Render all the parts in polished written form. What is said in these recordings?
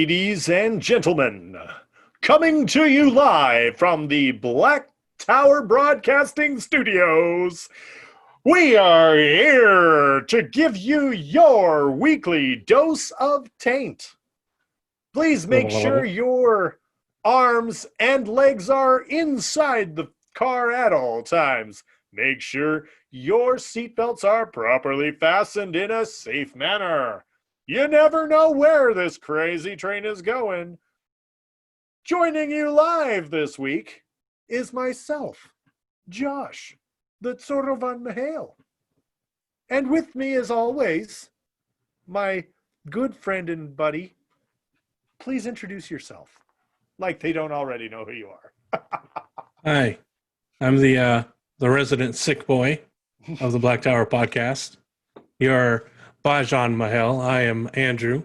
Ladies and gentlemen, coming to you live from the Black Tower Broadcasting Studios, we are here to give you your weekly dose of taint. Please make sure your arms and legs are inside the car at all times. Make sure your seatbelts are properly fastened in a safe manner. You never know where this crazy train is going. Joining you live this week is myself, Josh, the Tsorovan Mihail. And with me, as always, my good friend and buddy. Please introduce yourself, like they don't already know who you are. Hi, I'm the resident sick boy of the Black Tower podcast. You're Bajan Mahel. I am Andrew.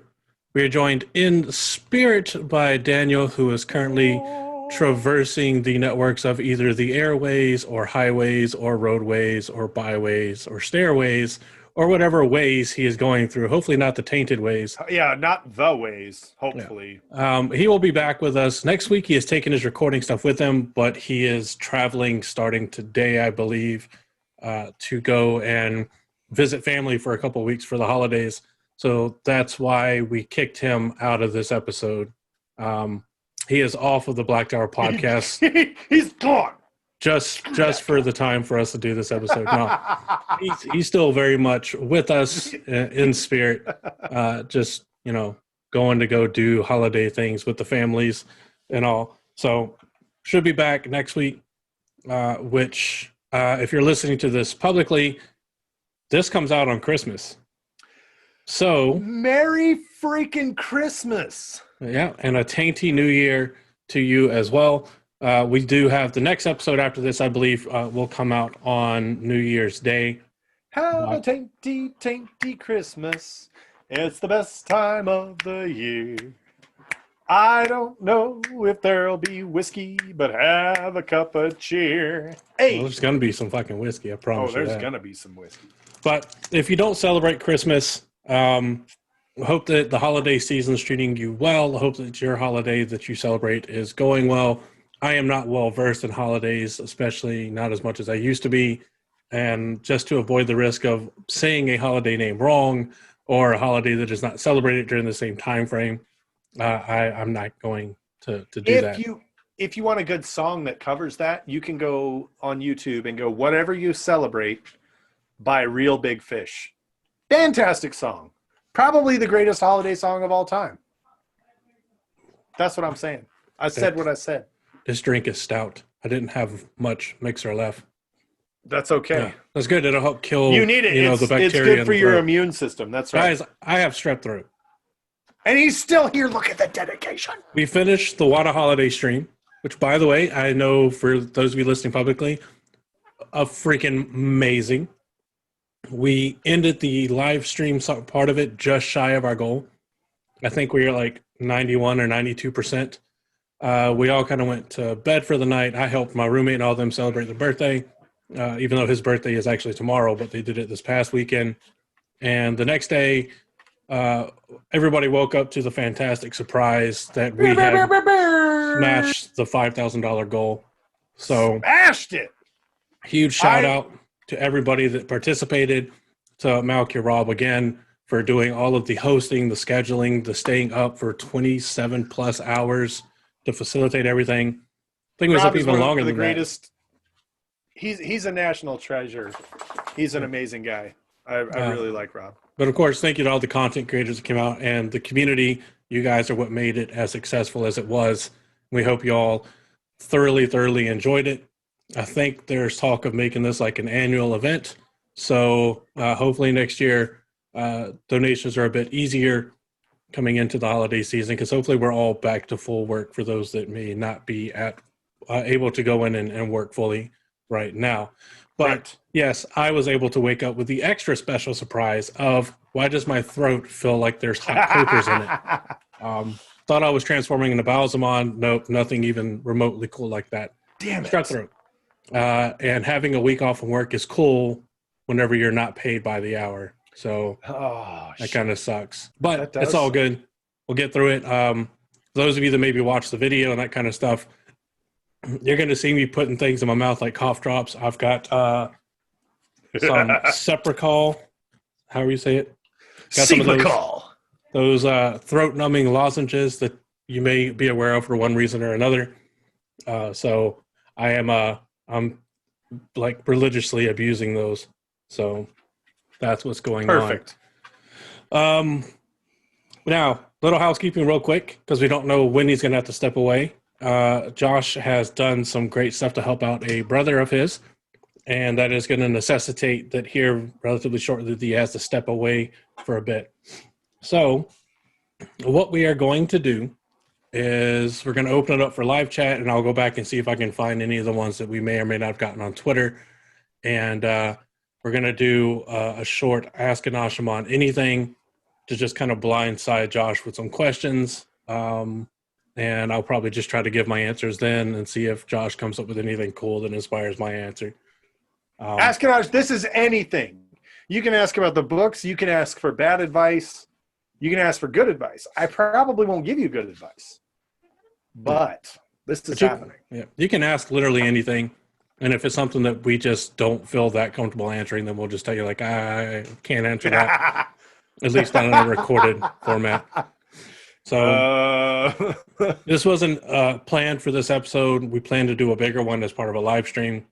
We are joined in spirit by Daniel, who is currently traversing the networks of either the airways or highways or roadways or byways or stairways or whatever ways he is going through. Hopefully not the tainted ways. Yeah, not the ways, hopefully. Yeah. He will be back with us next week. He has taken his recording stuff with him, but he is traveling starting today, I believe, to go and visit family for a couple of weeks for the holidays. So that's why we kicked him out of this episode. He is off of the Black Tower podcast. He's gone. Just for the time for us to do this episode. No, he's still very much with us in spirit. Just, going to go do holiday things with the families and all. So should be back next week, which if you're listening to this publicly, this comes out on Christmas. So Merry freaking Christmas. Yeah, and a tainty new year to you as well. We do have the next episode after this, I believe, will come out on New Year's Day. Have a tainty Christmas. It's the best time of the year. I don't know if there'll be whiskey, but have a cup of cheer. Hey, well, there's going to be some fucking whiskey, I promise you that. There's going to be some whiskey. But if you don't celebrate Christmas, hope that the holiday season is treating you well. I hope that your holiday that you celebrate is going well. I am not well versed in holidays, especially not as much as I used to be. And just to avoid the risk of saying a holiday name wrong or a holiday that is not celebrated during the same time frame, I'm not going to do that. If you want a good song that covers that, you can go on YouTube and go, Whatever You Celebrate by Real Big Fish. Fantastic song. Probably the greatest holiday song of all time. That's what I'm saying. I said what I said. This drink is stout. I didn't have much mixer left. That's okay. Yeah, that's good. It'll help kill you need it. The bacteria. It's good for your immune system. That's right. Guys, I have strep throat. And he's still here. Look at the dedication. We finished the Wada Holiday stream, which, by the way, I know for those of you listening publicly, freaking amazing. We ended the live stream part of it just shy of our goal. I think we were like 91 or 92%. We all kind of went to bed for the night. I helped my roommate and all of them celebrate their birthday, even though his birthday is actually tomorrow, but they did it this past weekend. And the next day, everybody woke up to the fantastic surprise that we had smashed the $5,000 goal. So smashed it. Huge shout out to everybody that participated, to Malky Rob again for doing all of the hosting, the scheduling, the staying up for 27 plus hours to facilitate everything. I think it was up even longer than that. He's a national treasure. He's an amazing guy. I really like Rob. But of course, thank you to all the content creators that came out and the community. You guys are what made it as successful as it was. We hope you all thoroughly enjoyed it. I think there's talk of making this like an annual event. So hopefully next year, donations are a bit easier coming into the holiday season, because hopefully we're all back to full work for those that may not be able to go in and work fully right now. But right. Yes, I was able to wake up with the extra special surprise of, why does my throat feel like there's hot pokers in it? Thought I was transforming into Bowsermon. Nope, nothing even remotely cool like that. Damn it. Strep throat. And having a week off from work is cool whenever you're not paid by the hour. So that kind of sucks. But it's all good. we'll get through it. Those of you that maybe watch the video and that kind of stuff, you're going to see me putting things in my mouth like cough drops. I've got some Seprecol, however you say it. Got some of those throat-numbing lozenges that you may be aware of for one reason or another. So I'm like religiously abusing those. So that's what's going on. Perfect. Now, little housekeeping real quick, because we don't know when he's going to have to step away. Josh has done some great stuff to help out a brother of his, and that is going to necessitate that here relatively shortly that he has to step away for a bit. So what we are going to do is we're going to open it up for live chat, and I'll go back and see if I can find any of the ones that we may or may not have gotten on Twitter. And we're going to do a short Ask Anashima on anything to just kind of blindside Josh with some questions. And I'll probably just try to give my answers then and see if Josh comes up with anything cool that inspires my answer. Ask Anash, this is anything. You can ask about the books. You can ask for bad advice. You can ask for good advice. I probably won't give you good advice, but this is happening. Yeah, you can ask literally anything. And if it's something that we just don't feel that comfortable answering, then we'll just tell you, like, I can't answer that, at least not in a recorded format. So this wasn't planned for this episode. We planned to do a bigger one as part of a live stream,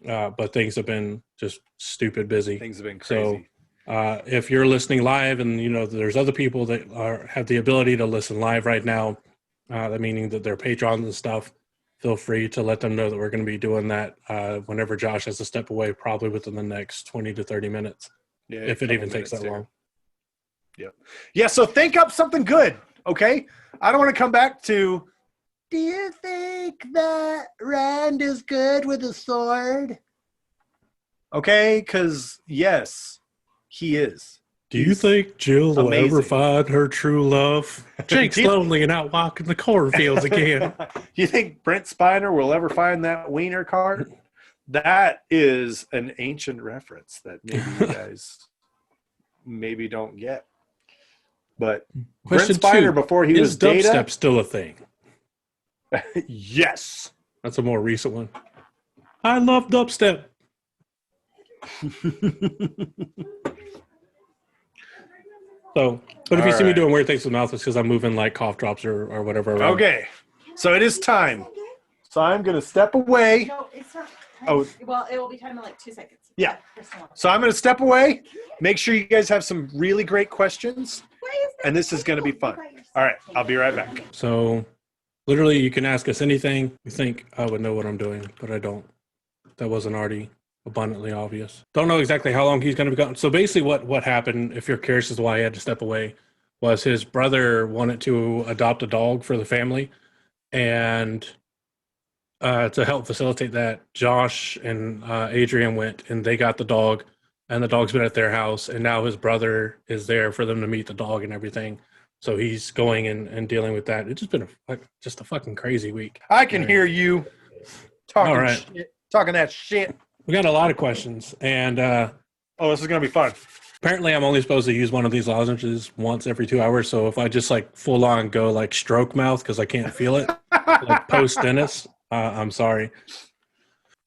but things have been just stupid busy. Things have been crazy. So if you're listening live and, you know, there's other people that have the ability to listen live right now, that meaning that they're patrons and stuff, feel free to let them know that we're going to be doing that whenever Josh has to step away, probably within the next 20 to 30 minutes, if it even takes that long. Yeah, so think up something good, okay? I don't want to come back to, do you think that Rand is good with a sword? Okay, because, yes, he is. Do you think Jill will ever find her true love? Jake's lonely and out walking the cornfields again. You think Brent Spiner will ever find that wiener card? That is an ancient reference that maybe you guys maybe don't get. But Question Brent Spiner, two, before he was dubstep Data, still a thing? Yes. That's a more recent one. I love dubstep. So, but if you see me doing weird things with mouth, it's because I'm moving like cough drops or whatever around. Okay, so it is time. So I'm going to step away. No, it's not. Oh. Well, it will be time in like 2 seconds. Yeah. So I'm going to step away. Make sure you guys have some really great questions. And this is going to be fun. All right, I'll be right back. So, literally, you can ask us anything. You think I would know what I'm doing, but I don't. That wasn't already abundantly obvious. Don't know exactly how long he's going to be gone. So basically what happened, if you're curious as to why he had to step away, was his brother wanted to adopt a dog for the family. And to help facilitate that, Josh and Adrian went and they got the dog, and the dog's been at their house, and now his brother is there for them to meet the dog and everything. So he's going and dealing with that. It's just been just a fucking crazy week. I can hear you talking All right. shit, talking that shit. We got a lot of questions, and this is going to be fun. Apparently I'm only supposed to use one of these lozenges once every 2 hours, so if I just like full on go like stroke mouth because I can't feel it, like post Dennis, I'm sorry.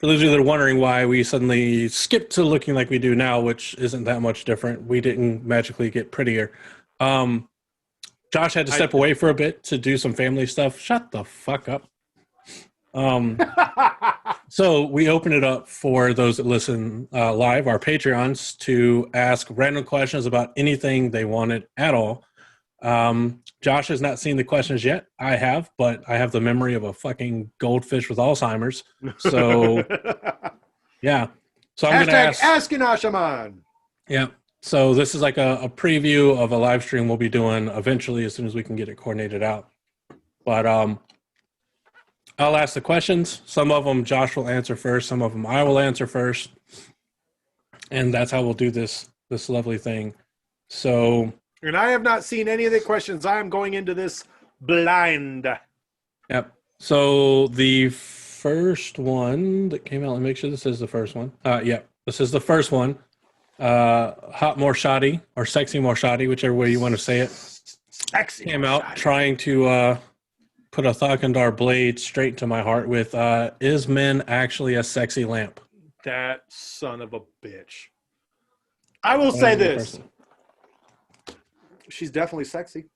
For those of you that are wondering why we suddenly skipped to looking like we do now, which isn't that much different, we didn't magically get prettier. Josh had to step away for a bit to do some family stuff. Shut the fuck up. So we open it up for those that listen live, our Patreons, to ask random questions about anything they wanted at all. Josh has not seen the questions yet. I have, but I have the memory of a fucking goldfish with Alzheimer's. So, yeah. So I'm going to ask Asking Yeah. So this is like a preview of a live stream we'll be doing eventually as soon as we can get it coordinated out. But I'll ask the questions. Some of them Josh will answer first. Some of them I will answer first. And that's how we'll do this lovely thing. So... And I have not seen any of the questions. I am going into this blind. Yep. So the first one that came out, let me make sure this is the first one. Yep. This is the first one. Hot more shoddy or sexy more shoddy, whichever way you want to say it. Sexy. came out trying to put a Thakandar blade straight to my heart with is men actually a sexy lamp? That son of a bitch. I will say this. Person. She's definitely sexy.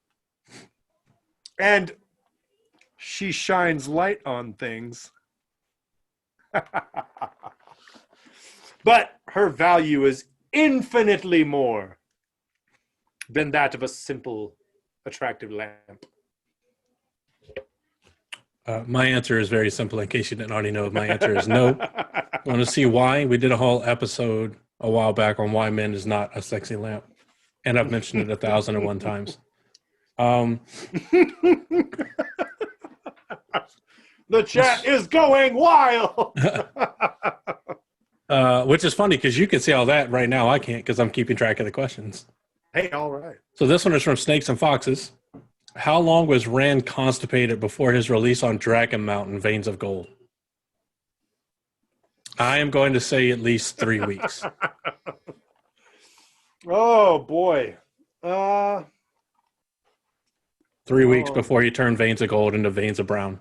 And she shines light on things. But her value is infinitely more than that of a simple, attractive lamp. My answer is very simple. In case you didn't already know, my answer is no. Want to see why? We did a whole episode a while back on why men is not a sexy lamp, and I've mentioned it 1,001 times. The chat is going wild. Which is funny because you can see all that right now. I can't because I'm keeping track of the questions. Hey, all right. So this one is from Snakes and Foxes. How long was Rand constipated before his release on Dragon Mountain, Veins of Gold? I am going to say at least 3 weeks. Oh, boy. 3 weeks before you turn Veins of Gold into Veins of Brown.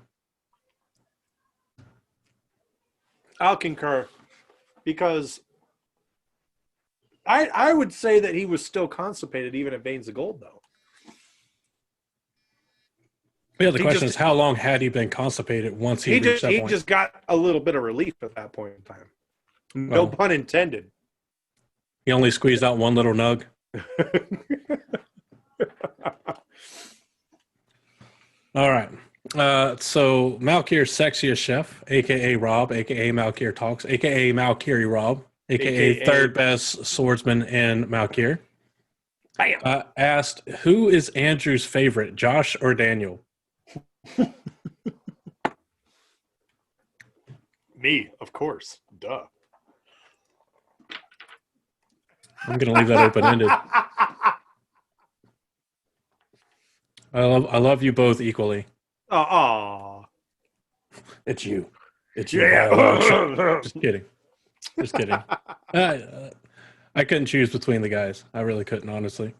I'll concur. Because I would say that he was still constipated even at Veins of Gold, though. Yeah, the question is, how long had he been constipated once he reached that point? He just got a little bit of relief at that point in time. No pun intended. He only squeezed out one little nug. All right. So Malkir's sexiest chef, a.k.a. Rob, a.k.a. Malkir Talks, a.k.a. Malkiri Rob, a.k.a. third best swordsman in Malkir, asked, who is Andrew's favorite, Josh or Daniel? Me, of course. Duh. I'm going to leave that open-ended. I love you both equally. Aw. It's you. It's you. Yeah. Just kidding. Just kidding. I couldn't choose between the guys. I really couldn't, honestly.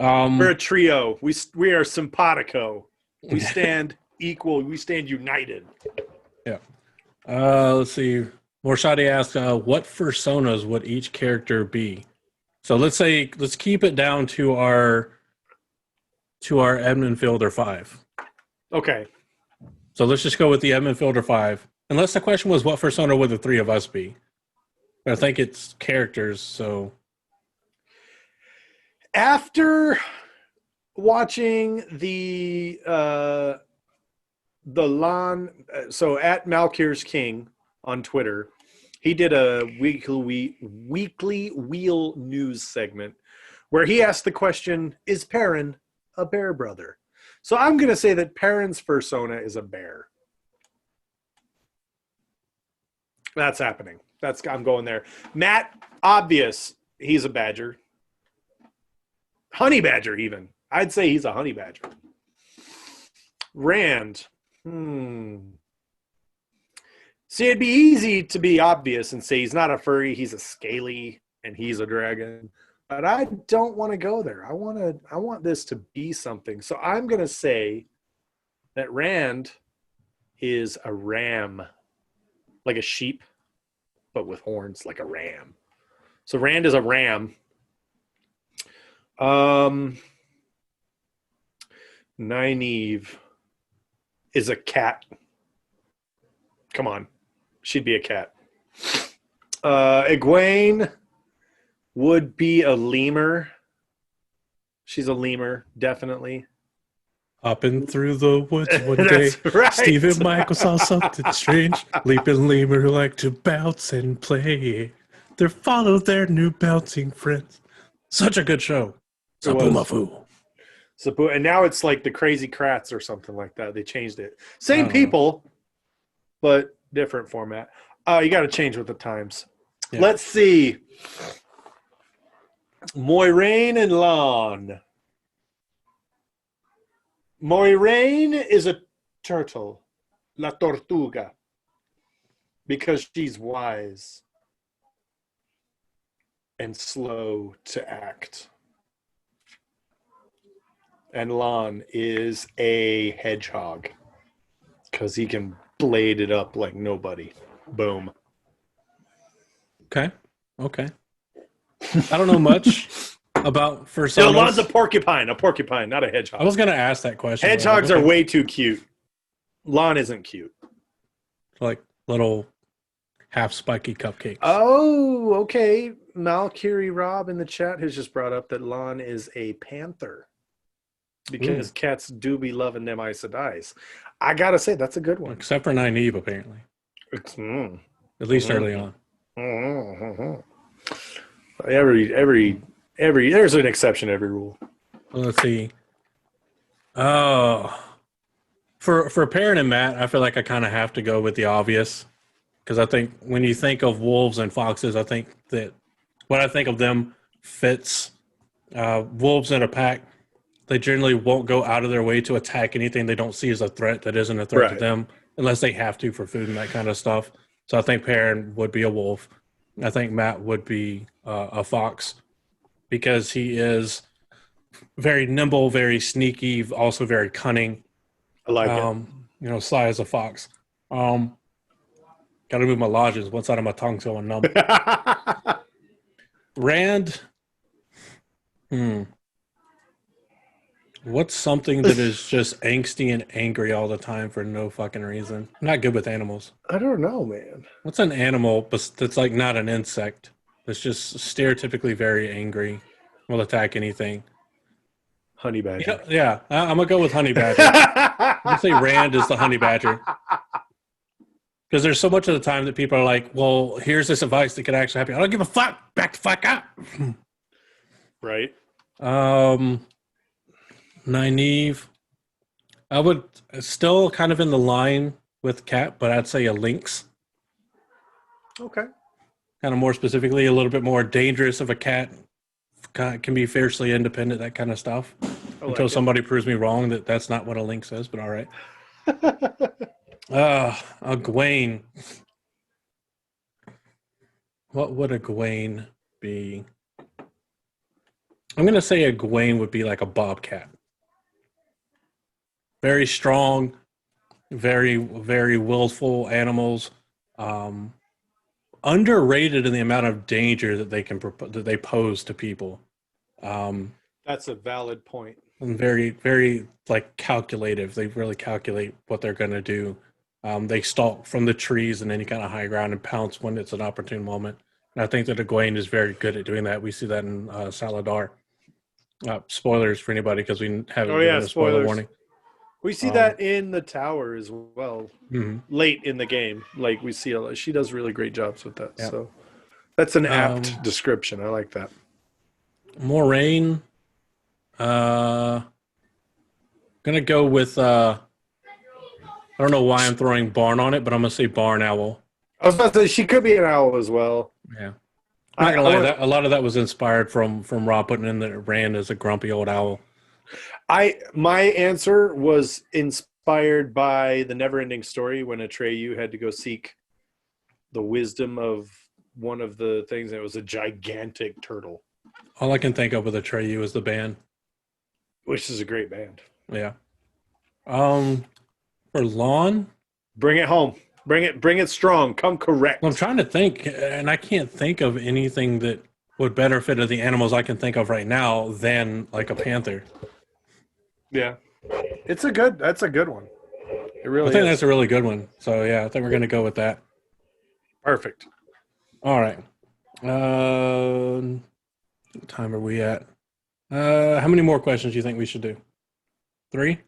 We're a trio. We are simpatico. We stand equal. We stand united. Yeah. Let's see. Morshadi asked, what personas would each character be? So let's keep it down to our Edmund Fielder 5. Okay. So let's just go with the Edmund Fielder 5. Unless the question was, what persona would the three of us be? But I think it's characters, so. After watching the Lon, so at Malkir's King on Twitter, he did a weekly wheel news segment where he asked the question, is Perrin a bear brother? So I'm going to say that Perrin's persona is a bear. That's happening. I'm going there. Matt, obvious, he's a badger. Honey badger, even. I'd say he's a honey badger. Rand. See, it'd be easy to be obvious and say he's not a furry, he's a scaly, and he's a dragon. But I don't want to go there. I want this to be something. So I'm going to say that Rand is a ram, like a sheep, but with horns, like a ram. So Rand is a ram. Nynaeve is a cat. Come on. She'd be a cat. Egwene would be a lemur. She's a lemur, definitely. Hopping through the woods one day, right. Steve and Michael saw something strange. Leaping lemur who like to bounce and play. They follow their new bouncing friends. Such a good show. Sabumafu. And now it's like the Crazy Kratts or something like that. They changed it. Same people, but different format. You got to change with the times. Yeah. Let's see. Moiraine and Lon. Moiraine is a turtle, la tortuga, because she's wise and slow to act. And Lon is a hedgehog. Because he can blade it up like nobody. Boom. Okay. I don't know much about Fursanos. Lon's a porcupine, not a hedgehog. I was going to ask that question. Hedgehogs are way too cute. Lon isn't cute. Like little half spiky cupcakes. Oh, okay. Malcurie Rob in the chat has just brought up that Lon is a panther. Because cats do be loving them Aes Sedais. I gotta say, that's a good one. Except for Nynaeve, apparently. At least early on. Every there's an exception to every rule. Well, let's see. Oh, for Perrin and Matt, I feel like I kind of have to go with the obvious, because I think when you think of wolves and foxes, I think that when I think of them fits. Wolves in a pack, they generally won't go out of their way to attack anything they don't see as a threat that isn't a threat to them, unless they have to for food and that kind of stuff. So I think Perrin would be a wolf. I think Matt would be a fox, because he is very nimble, very sneaky, also very cunning. I like it. Sly as a fox. Got to move my lodges. One side of my tongue's going numb. Rand. What's something that is just angsty and angry all the time for no fucking reason? I'm not good with animals. I don't know, man. What's an animal that's like not an insect? That's just stereotypically very angry, will attack anything. Honey badger. Yeah, I'm going to go with honey badger. I'm going to say Rand is the honey badger. Because there's so much of the time that people are like, well, here's this advice that could actually help you. I don't give a fuck. Back the fuck up. Right. Nynaeve. I would still kind of in the line with cat, but I'd say a lynx. Okay. Kind of more specifically, a little bit more dangerous of a cat. Can be fiercely independent, that kind of stuff. Until somebody proves me wrong that that's not what a lynx is, but all right. Egwene. What would Egwene be? I'm going to say Egwene would be like a bobcat. Very strong, very, very willful animals. Underrated in the amount of danger that they pose to people. That's a valid point. And very, very like calculative. They really calculate what they're going to do. They stalk from the trees and any kind of high ground and pounce when it's an opportune moment. And I think that Egwene is very good at doing that. We see that in Saladar. Spoilers for anybody because we haven't given a spoiler warning. We see that in the tower as well, late in the game. Like we see, she does really great jobs with that. Yep. So that's an apt description. I like that. Moraine. Gonna go with. I don't know why I'm throwing barn on it, but I'm gonna say barn owl. I was about to say she could be an owl as well. Yeah. I'm not gonna lie, a lot of that was inspired from Rob putting in that Rand as a grumpy old owl. My answer was inspired by the Neverending Story when Atreyu had to go seek the wisdom of one of the things, and it was a gigantic turtle. All I can think of with Atreyu is the band, which is a great band. Yeah. For Lon, bring it home. Bring it strong. Come correct. I'm trying to think, and I can't think of anything that would better fit of the animals I can think of right now than like a panther. Yeah, that's a good one. It really. I think that's a really good one. So yeah, I think we're gonna go with that. Perfect. All right. What time are we at? How many more questions do you think we should do? 3?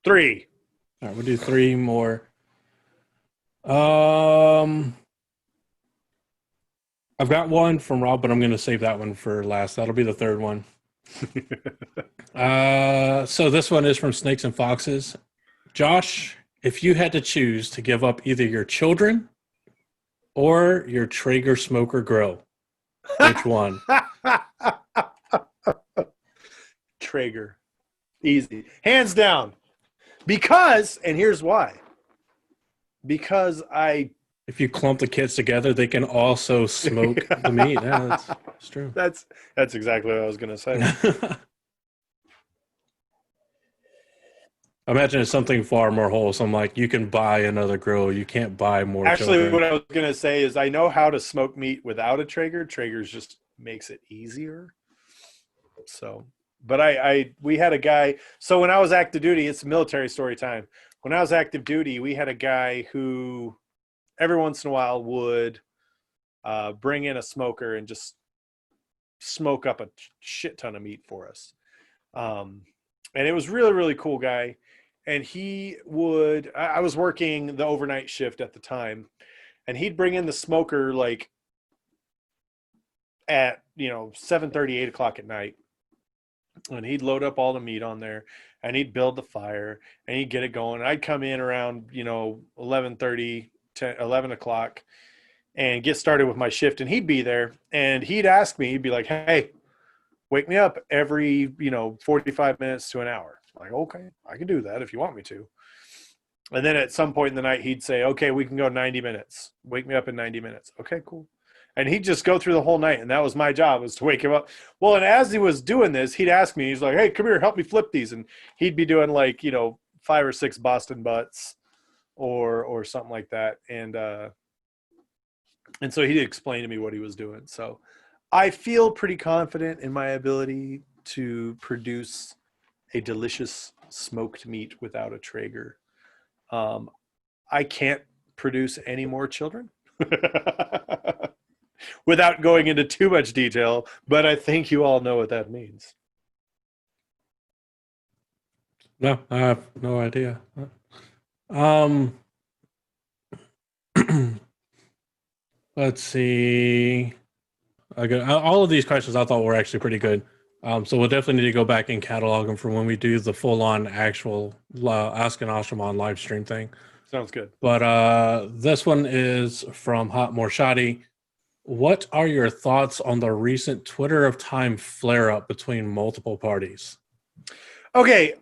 3. All right, we'll do 3 more. I've got one from Rob, but I'm going to save that one for last. That'll be the third one. So this one is from Snakes and Foxes. Josh, if you had to choose to give up either your children or your Traeger smoker grill, which one? Traeger. Easy. Hands down. Because, and here's why. Because if you clump the kids together, they can also smoke the meat. Yeah, that's true. That's exactly what I was going to say. I imagine it's something far more wholesome, like you can buy another grill, you can't buy more Actually, children. what I was going to say is I know how to smoke meat without a Traeger. Traeger's just makes it easier. So, but we had a guy. So when I was active duty, it's military story time. When I was active duty, we had a guy who every once in a while would bring in a smoker and just smoke up a shit ton of meat for us. And it was really, really cool guy. And he would, I was working the overnight shift at the time, and he'd bring in the smoker like at, 7:30, 8 o'clock at night. And he'd load up all the meat on there, and he'd build the fire, and he'd get it going. I'd come in around, 11:30 to 11 o'clock and get started with my shift, and he'd be there, and he'd ask me, he'd be like, hey, wake me up every 45 minutes to an hour. I'm like, okay, I can do that if you want me to. And then at some point in the night he'd say, okay, we can go 90 minutes, wake me up in 90 minutes. Okay, cool. And he'd just go through the whole night, and that was my job, was to wake him up. Well, and as he was doing this, he'd ask me, he's like, hey, come here, help me flip these. And he'd be doing like 5 or 6 Boston butts or something like that. And so he'd explain to me what he was doing. So I feel pretty confident in my ability to produce a delicious smoked meat without a Traeger. I can't produce any more children without going into too much detail, but I think you all know what that means. No, I have no idea. Um, let's see. All of these questions I thought were actually pretty good. So we'll definitely need to go back and catalog them for when we do the full-on actual Ask an Ashraman live stream thing. Sounds good. But this one is from Hot Morshadi. What are your thoughts on the recent Twitter of Time flare-up between multiple parties? Okay,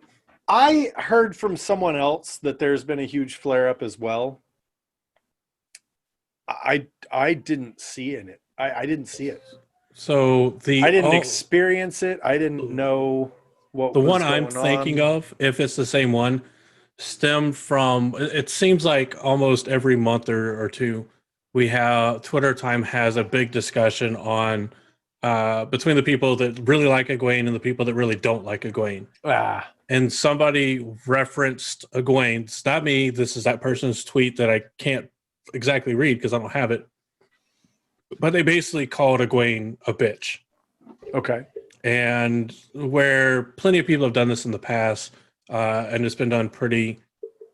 I heard from someone else that there's been a huge flare-up as well. I didn't see it. I didn't see it. So I didn't experience it. I didn't know what the was one I'm going thinking on. of, if it's the same one, stemmed from, it seems like almost every month or two, we have Twitter Time has a big discussion on between the people that really like Egwene and the people that really don't like Egwene. And somebody referenced Egwene. It's not me. This is that person's tweet that I can't exactly read because I don't have it. But they basically called Egwene a bitch. Okay. And where plenty of people have done this in the past, and it's been done pretty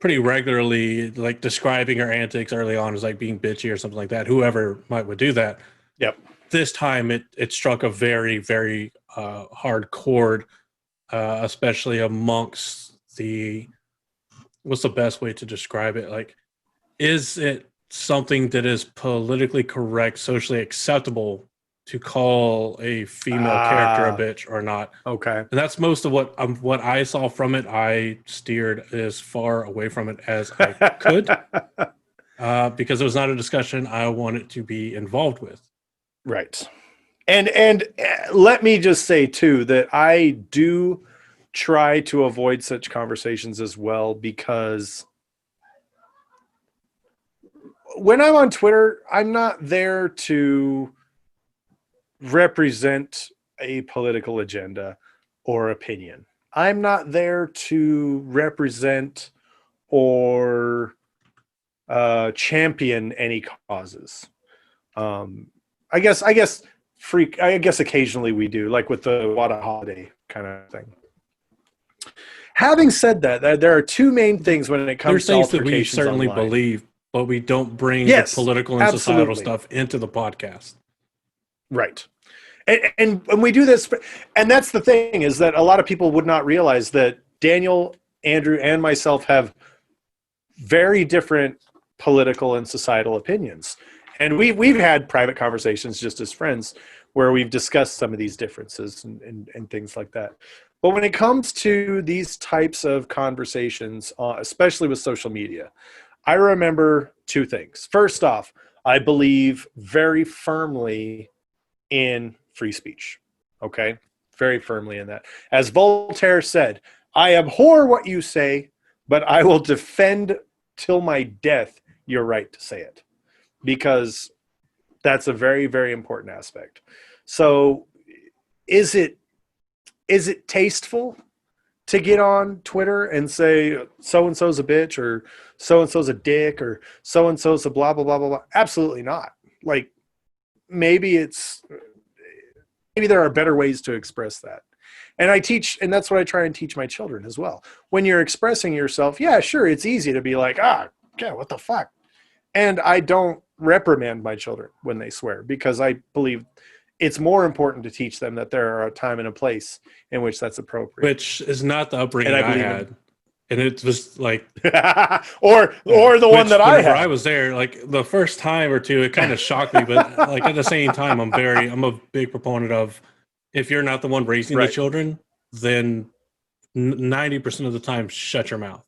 regularly, like describing her antics early on as like being bitchy or something like that. Whoever would do that. Yep. This time it struck a very, very hard chord, especially amongst what's the best way to describe it? Like, is it something that is politically correct, socially acceptable to call a female character a bitch or not? Okay. And that's most of what I saw from it. I steered as far away from it as I could because it was not a discussion I wanted to be involved with. Right. And let me just say too that I do try to avoid such conversations as well, because when I'm on Twitter, I'm not there to represent a political agenda or opinion. I'm not there to represent or champion any causes. I guess occasionally we do, like with the Wada holiday kind of thing. Having said that, there are two main things when it comes to things that we altercations certainly online. believe, but we don't bring Yes, the political and societal absolutely. stuff into the podcast. Right. And we do this, and that's the thing, is that a lot of people would not realize that Daniel, Andrew, and myself have very different political and societal opinions. And we've had private conversations just as friends where we've discussed some of these differences and things like that. But when it comes to these types of conversations, especially with social media, I remember two things. First off, I believe very firmly in free speech. Okay? Very firmly in that. As Voltaire said, I abhor what you say, but I will defend till my death your right to say it, because that's a very, very important aspect. So is it tasteful to get on Twitter and say so-and-so's a bitch, or so-and-so's a dick, or so-and-so's a blah, blah, blah, blah, blah? Absolutely not. Like, maybe there are better ways to express that. And I teach, and that's what I try and teach my children as well. When you're expressing yourself, yeah, sure, it's easy to be like, yeah, what the fuck? And I don't reprimand my children when they swear, because I believe it's more important to teach them that there are a time and a place in which that's appropriate. Which is not the upbringing I had. And it was like, or the one that I had. I was there, like the first time or two, it kind of shocked me, but like at the same time, I'm a big proponent of, if you're not the one raising the children, then 90% of the time, shut your mouth.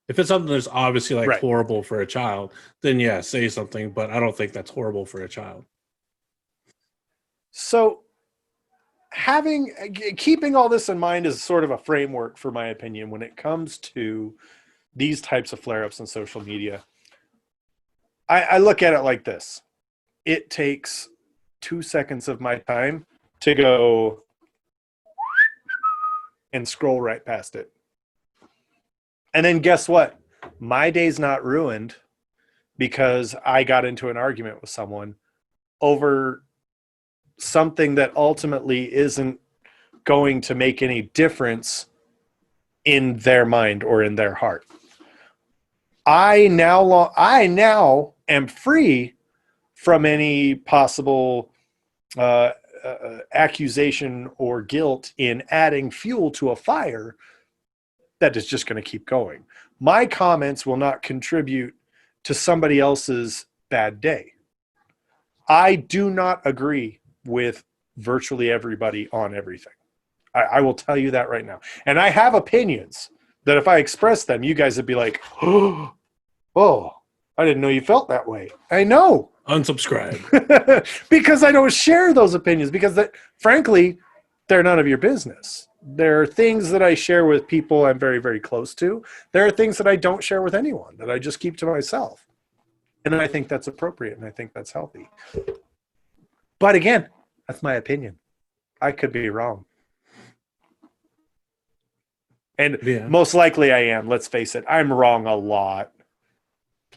If it's something that's obviously like horrible for a child, then yeah, say something. But I don't think that's horrible for a child. So keeping all this in mind is sort of a framework, for my opinion, when it comes to these types of flare-ups on social media. I look at it like this. It takes 2 seconds of my time to go and scroll right past it. And then guess what? My day's not ruined because I got into an argument with someone over something that ultimately isn't going to make any difference in their mind or in their heart. I now am free from any possible accusation or guilt in adding fuel to a fire that is just going to keep going. My comments will not contribute to somebody else's bad day. I do not agree with virtually everybody on everything. I will tell you that right now. And I have opinions that if I express them, you guys would be like, oh, I didn't know you felt that way. I know. Unsubscribe. Because I don't share those opinions, because frankly, they're none of your business. There are things that I share with people I'm very, very close to. There are things that I don't share with anyone, that I just keep to myself. And I think that's appropriate, and I think that's healthy. But again, that's my opinion. I could be wrong. And most likely I am. Let's face it. I'm wrong a lot.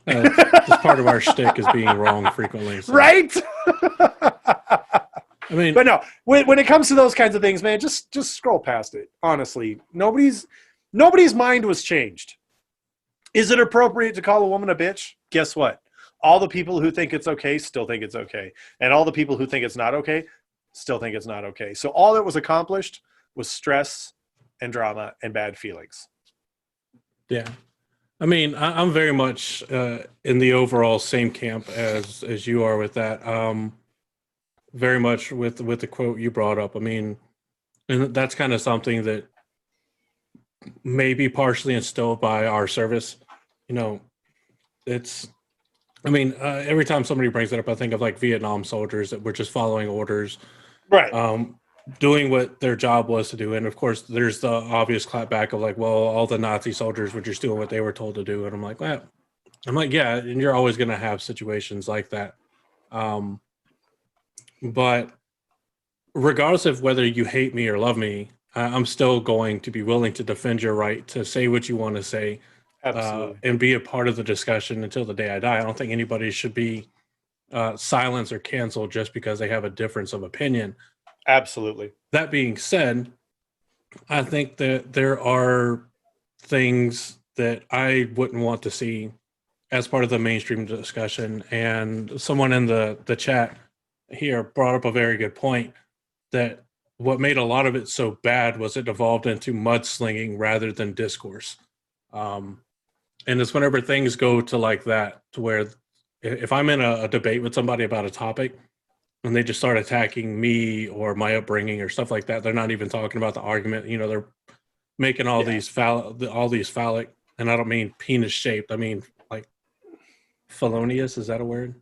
Just part of our shtick is being wrong frequently. So. Right? I mean, but no, when it comes to those kinds of things, man, just scroll past it. Honestly, nobody's mind was changed. Is it appropriate to call a woman a bitch? Guess what? All the people who think it's okay still think it's okay. And all the people who think it's not okay still think it's not okay. So all that was accomplished was stress and drama and bad feelings. Yeah. I mean, I'm very much in the overall same camp as you are with that. Very much with the quote you brought up. I mean, and that's kind of something that may be partially instilled by our service. You know, every time somebody brings it up, I think of like Vietnam soldiers that were just following orders. Right. Doing what their job was to do. And of course, there's the obvious clapback of like, well, all the Nazi soldiers were just doing what they were told to do. And I'm like, yeah, and you're always going to have situations like that. But regardless of whether you hate me or love me, I'm still going to be willing to defend your right to say what you want to say. Absolutely. And be a part of the discussion until the day I die. I don't think anybody should be silenced or canceled just because they have a difference of opinion. Absolutely. That being said, I think that there are things that I wouldn't want to see as part of the mainstream discussion. And someone in the chat here brought up a very good point, that what made a lot of it so bad was it evolved into mudslinging rather than discourse. And it's whenever things go to like that, to where if I'm in a debate with somebody about a topic, and they just start attacking me or my upbringing or stuff like that, they're not even talking about the argument. You know, they're making all these phallic, and I don't mean penis shaped. I mean like felonious. Is that a word?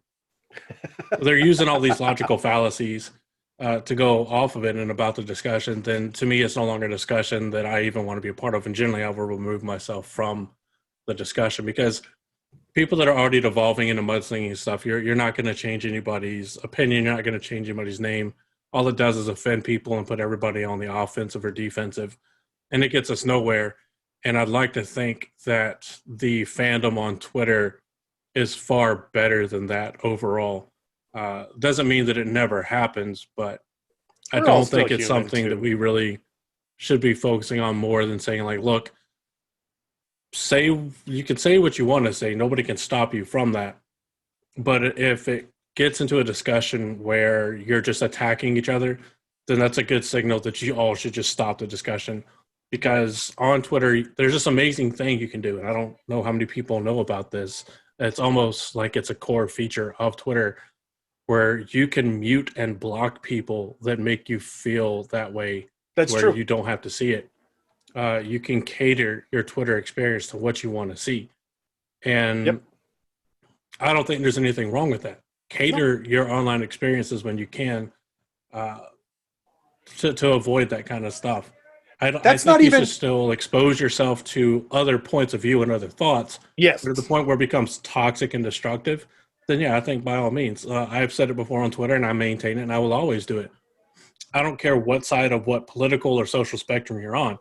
They're using all these logical fallacies to go off of it and about the discussion. Then to me, it's no longer a discussion that I even want to be a part of. And generally, I will remove myself from the discussion, because people that are already devolving into mudslinging stuff, you're not going to change anybody's opinion. You're not going to change anybody's name. All it does is offend people and put everybody on the offensive or defensive, and it gets us nowhere. And I'd like to think that the fandom on Twitter is far better than that overall. Doesn't mean that it never happens, but I We're all don't think still it's human, something too. that we really should be focusing on more than saying, like, look, you can say what you want to say. Nobody can stop you from that. But if it gets into a discussion where you're just attacking each other, then that's a good signal that you all should just stop the discussion. Because on Twitter, there's this amazing thing you can do, and I don't know how many people know about this. It's almost like it's a core feature of Twitter where you can mute and block people that make you feel that way. That's where true. you don't have to see it. You can cater your Twitter experience to what you want to see. And Yep. I don't think there's anything wrong with that. Cater your online experiences when you can to avoid that kind of stuff. I That's think not you even- should still expose yourself to other points of view and other thoughts. Yes. But to the point where it becomes toxic and destructive, then yeah, I think by all means. I've said it before on Twitter, and I maintain it, and I will always do it. I don't care what side of what political or social spectrum you're on.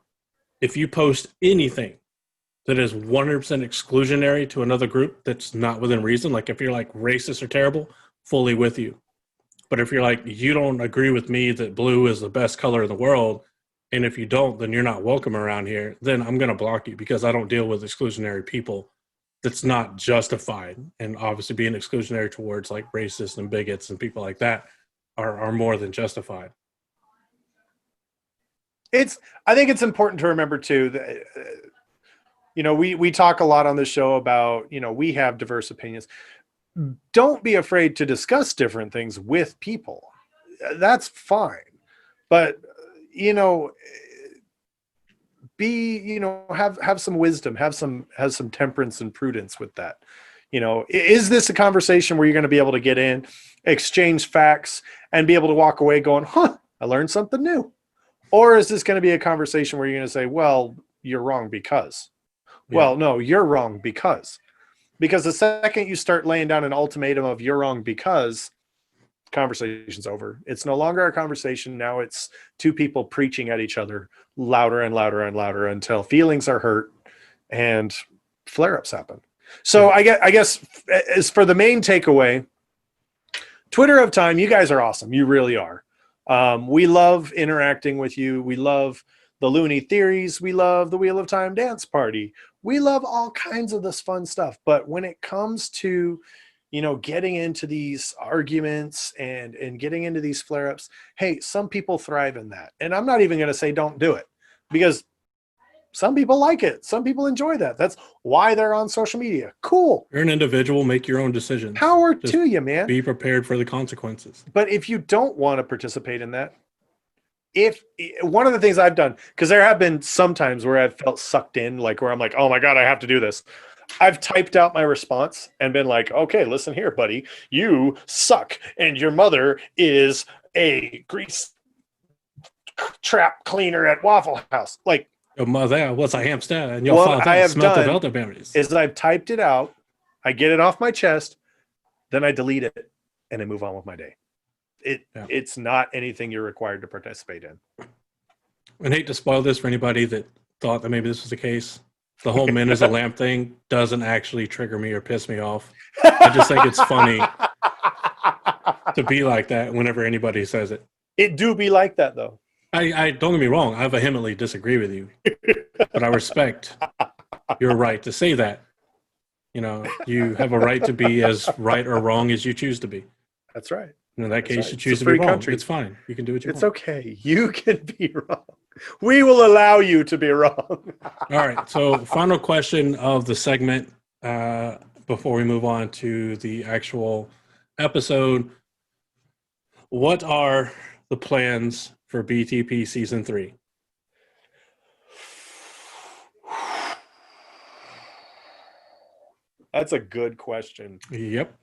If you post anything that is 100% exclusionary to another group that's not within reason, like if you're like racist or terrible, fully with you. But if you're like, you don't agree with me that blue is the best color in the world, and if you don't, then you're not welcome around here, then I'm going to block you because I don't deal with exclusionary people. That's not justified. And obviously being exclusionary towards like racists and bigots and people like that are more than justified. I think it's important to remember too that we talk a lot on the show about we have diverse opinions. Don't be afraid to discuss different things with people. That's fine, but have some wisdom, have some temperance and prudence with that. Is this a conversation where you're going to be able to get in, exchange facts, and be able to walk away going, I learned something new? Or is this going to be a conversation where you're going to say, well, you're wrong because? Yeah. Well, no, you're wrong because. Because the second you start laying down an ultimatum of you're wrong because, conversation's over. It's no longer a conversation. Now it's two people preaching at each other louder and louder and louder until feelings are hurt and flare-ups happen. So I guess as for the main takeaway, Twitter of Time, you guys are awesome. You really are. We love interacting with you. We love the Looney Theories. We love the Wheel of Time Dance Party. We love all kinds of this fun stuff. But when it comes to, getting into these arguments and getting into these flare-ups, hey, some people thrive in that. And I'm not even going to say don't do it, because some people like it. Some people enjoy that. That's why they're on social media. Cool. You're an individual. Make your own decisions. Power to you, man. Be prepared for the consequences. But if you don't want to participate in that, one of the things I've done, because there have been some times where I've felt sucked in, like where I'm like, oh my God, I have to do this. I've typed out my response and been like, okay, listen here, buddy, you suck. And your mother is a grease trap cleaner at Waffle House. Like, your mother was a hamster and your what I father have smelled of done elderberries. is I've typed it out, I get it off my chest, then I delete it and I move on with my day. It's not anything you're required to participate in. And hate to spoil this for anybody that thought that maybe this was the case. The whole men as a lamp thing doesn't actually trigger me or piss me off. I just think it's funny to be like that whenever anybody says it. It do be like that though. I don't get me wrong. I vehemently disagree with you, but I respect your right to say that. You have a right to be as right or wrong as you choose to be. That's right. And in that case, right. you choose It's a to be free wrong. country. It's fine. You can do what you want. It's okay. You can be wrong. We will allow you to be wrong. All right. So final question of the segment before we move on to the actual episode. What are the plans for BTP Season 3? That's a good question. Yep.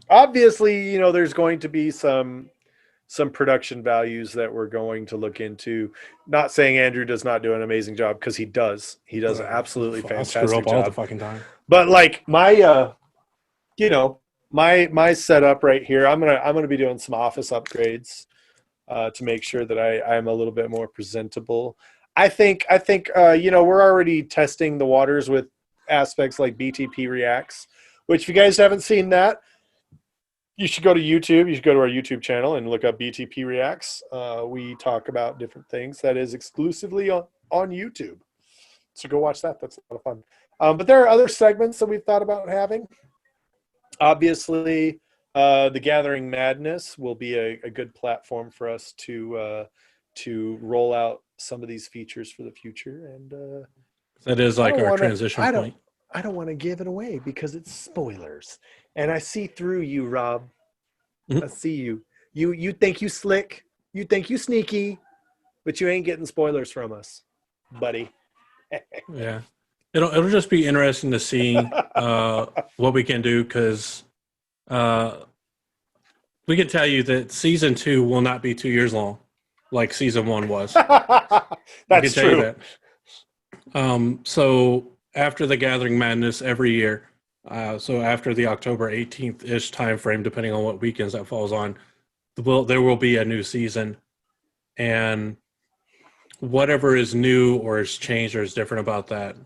Obviously, there's going to be some some production values that we're going to look into. Not saying Andrew does not do an amazing job, because he does. He does an absolutely I screw fantastic up all the job. fucking time. But like my my setup right here, I'm gonna be doing some office upgrades to make sure that I'm a little bit more presentable. I think we're already testing the waters with aspects like BTP Reacts, which if you guys haven't seen that, you should go to YouTube. You should go to our YouTube channel and look up BTP Reacts. We talk about different things that is exclusively on YouTube. So go watch that. That's a lot of fun. But there are other segments that we've thought about having. Obviously, the Gathering Madness will be a good platform for us to roll out some of these features for the future. And that is like our transition point. I don't want to give it away because it's spoilers. And I see through you, Rob. Mm-hmm. I see you. You think you slick. You think you sneaky, but you ain't getting spoilers from us, buddy. Yeah. It'll just be interesting to see what we can do, because we can tell you that season 2 will not be 2 years long like season 1 was. That's true. So after the Gathering Madness every year, so after the October 18th-ish time frame, depending on what weekends that falls on, there will be a new season, and whatever is new or is changed or is different about that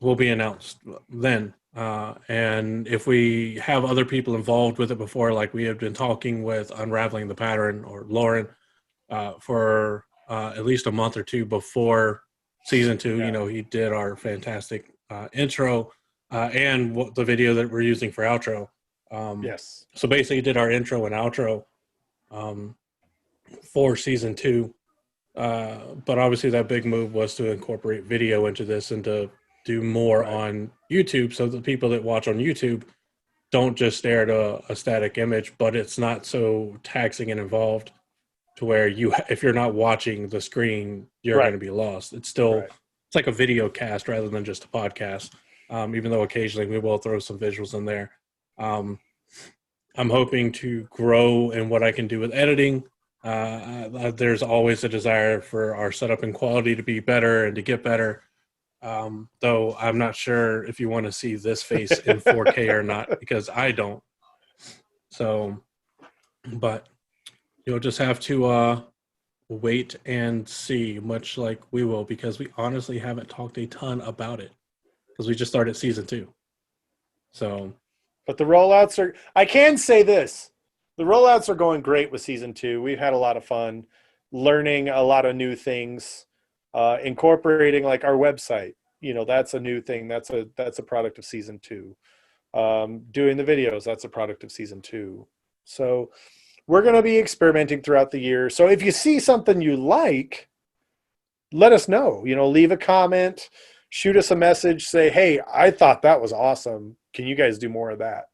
will be announced then. And if we have other people involved with it before, like we have been talking with Unraveling the Pattern or Lauren for at least a month or two before season 2, Yeah. he did our fantastic intro and the video that we're using for outro. Yes. So basically did our intro and outro for season 2. But obviously that big move was to incorporate video into this and to do more on YouTube, so the people that watch on YouTube don't just stare at a static image, but it's not so taxing and involved to where if you're not watching the screen, you're going to be lost. It's still it's like a video cast rather than just a podcast, even though occasionally we will throw some visuals in there. I'm hoping to grow in what I can do with editing. There's always a desire for our setup and quality to be better and to get better. Though I'm not sure if you want to see this face in 4K or not, because I don't. So, but you'll just have to wait and see, much like we will, because we honestly haven't talked a ton about it because we just started season 2. So, but the rollouts are, I can say this, the rollouts are going great with season 2. We've had a lot of fun learning a lot of new things, incorporating like our website. That's a new thing. That's a product of season 2. Doing the videos, that's a product of season 2. So we're going to be experimenting throughout the year. So if you see something you like, let us know. Leave a comment, shoot us a message, say, hey, I thought that was awesome. Can you guys do more of that?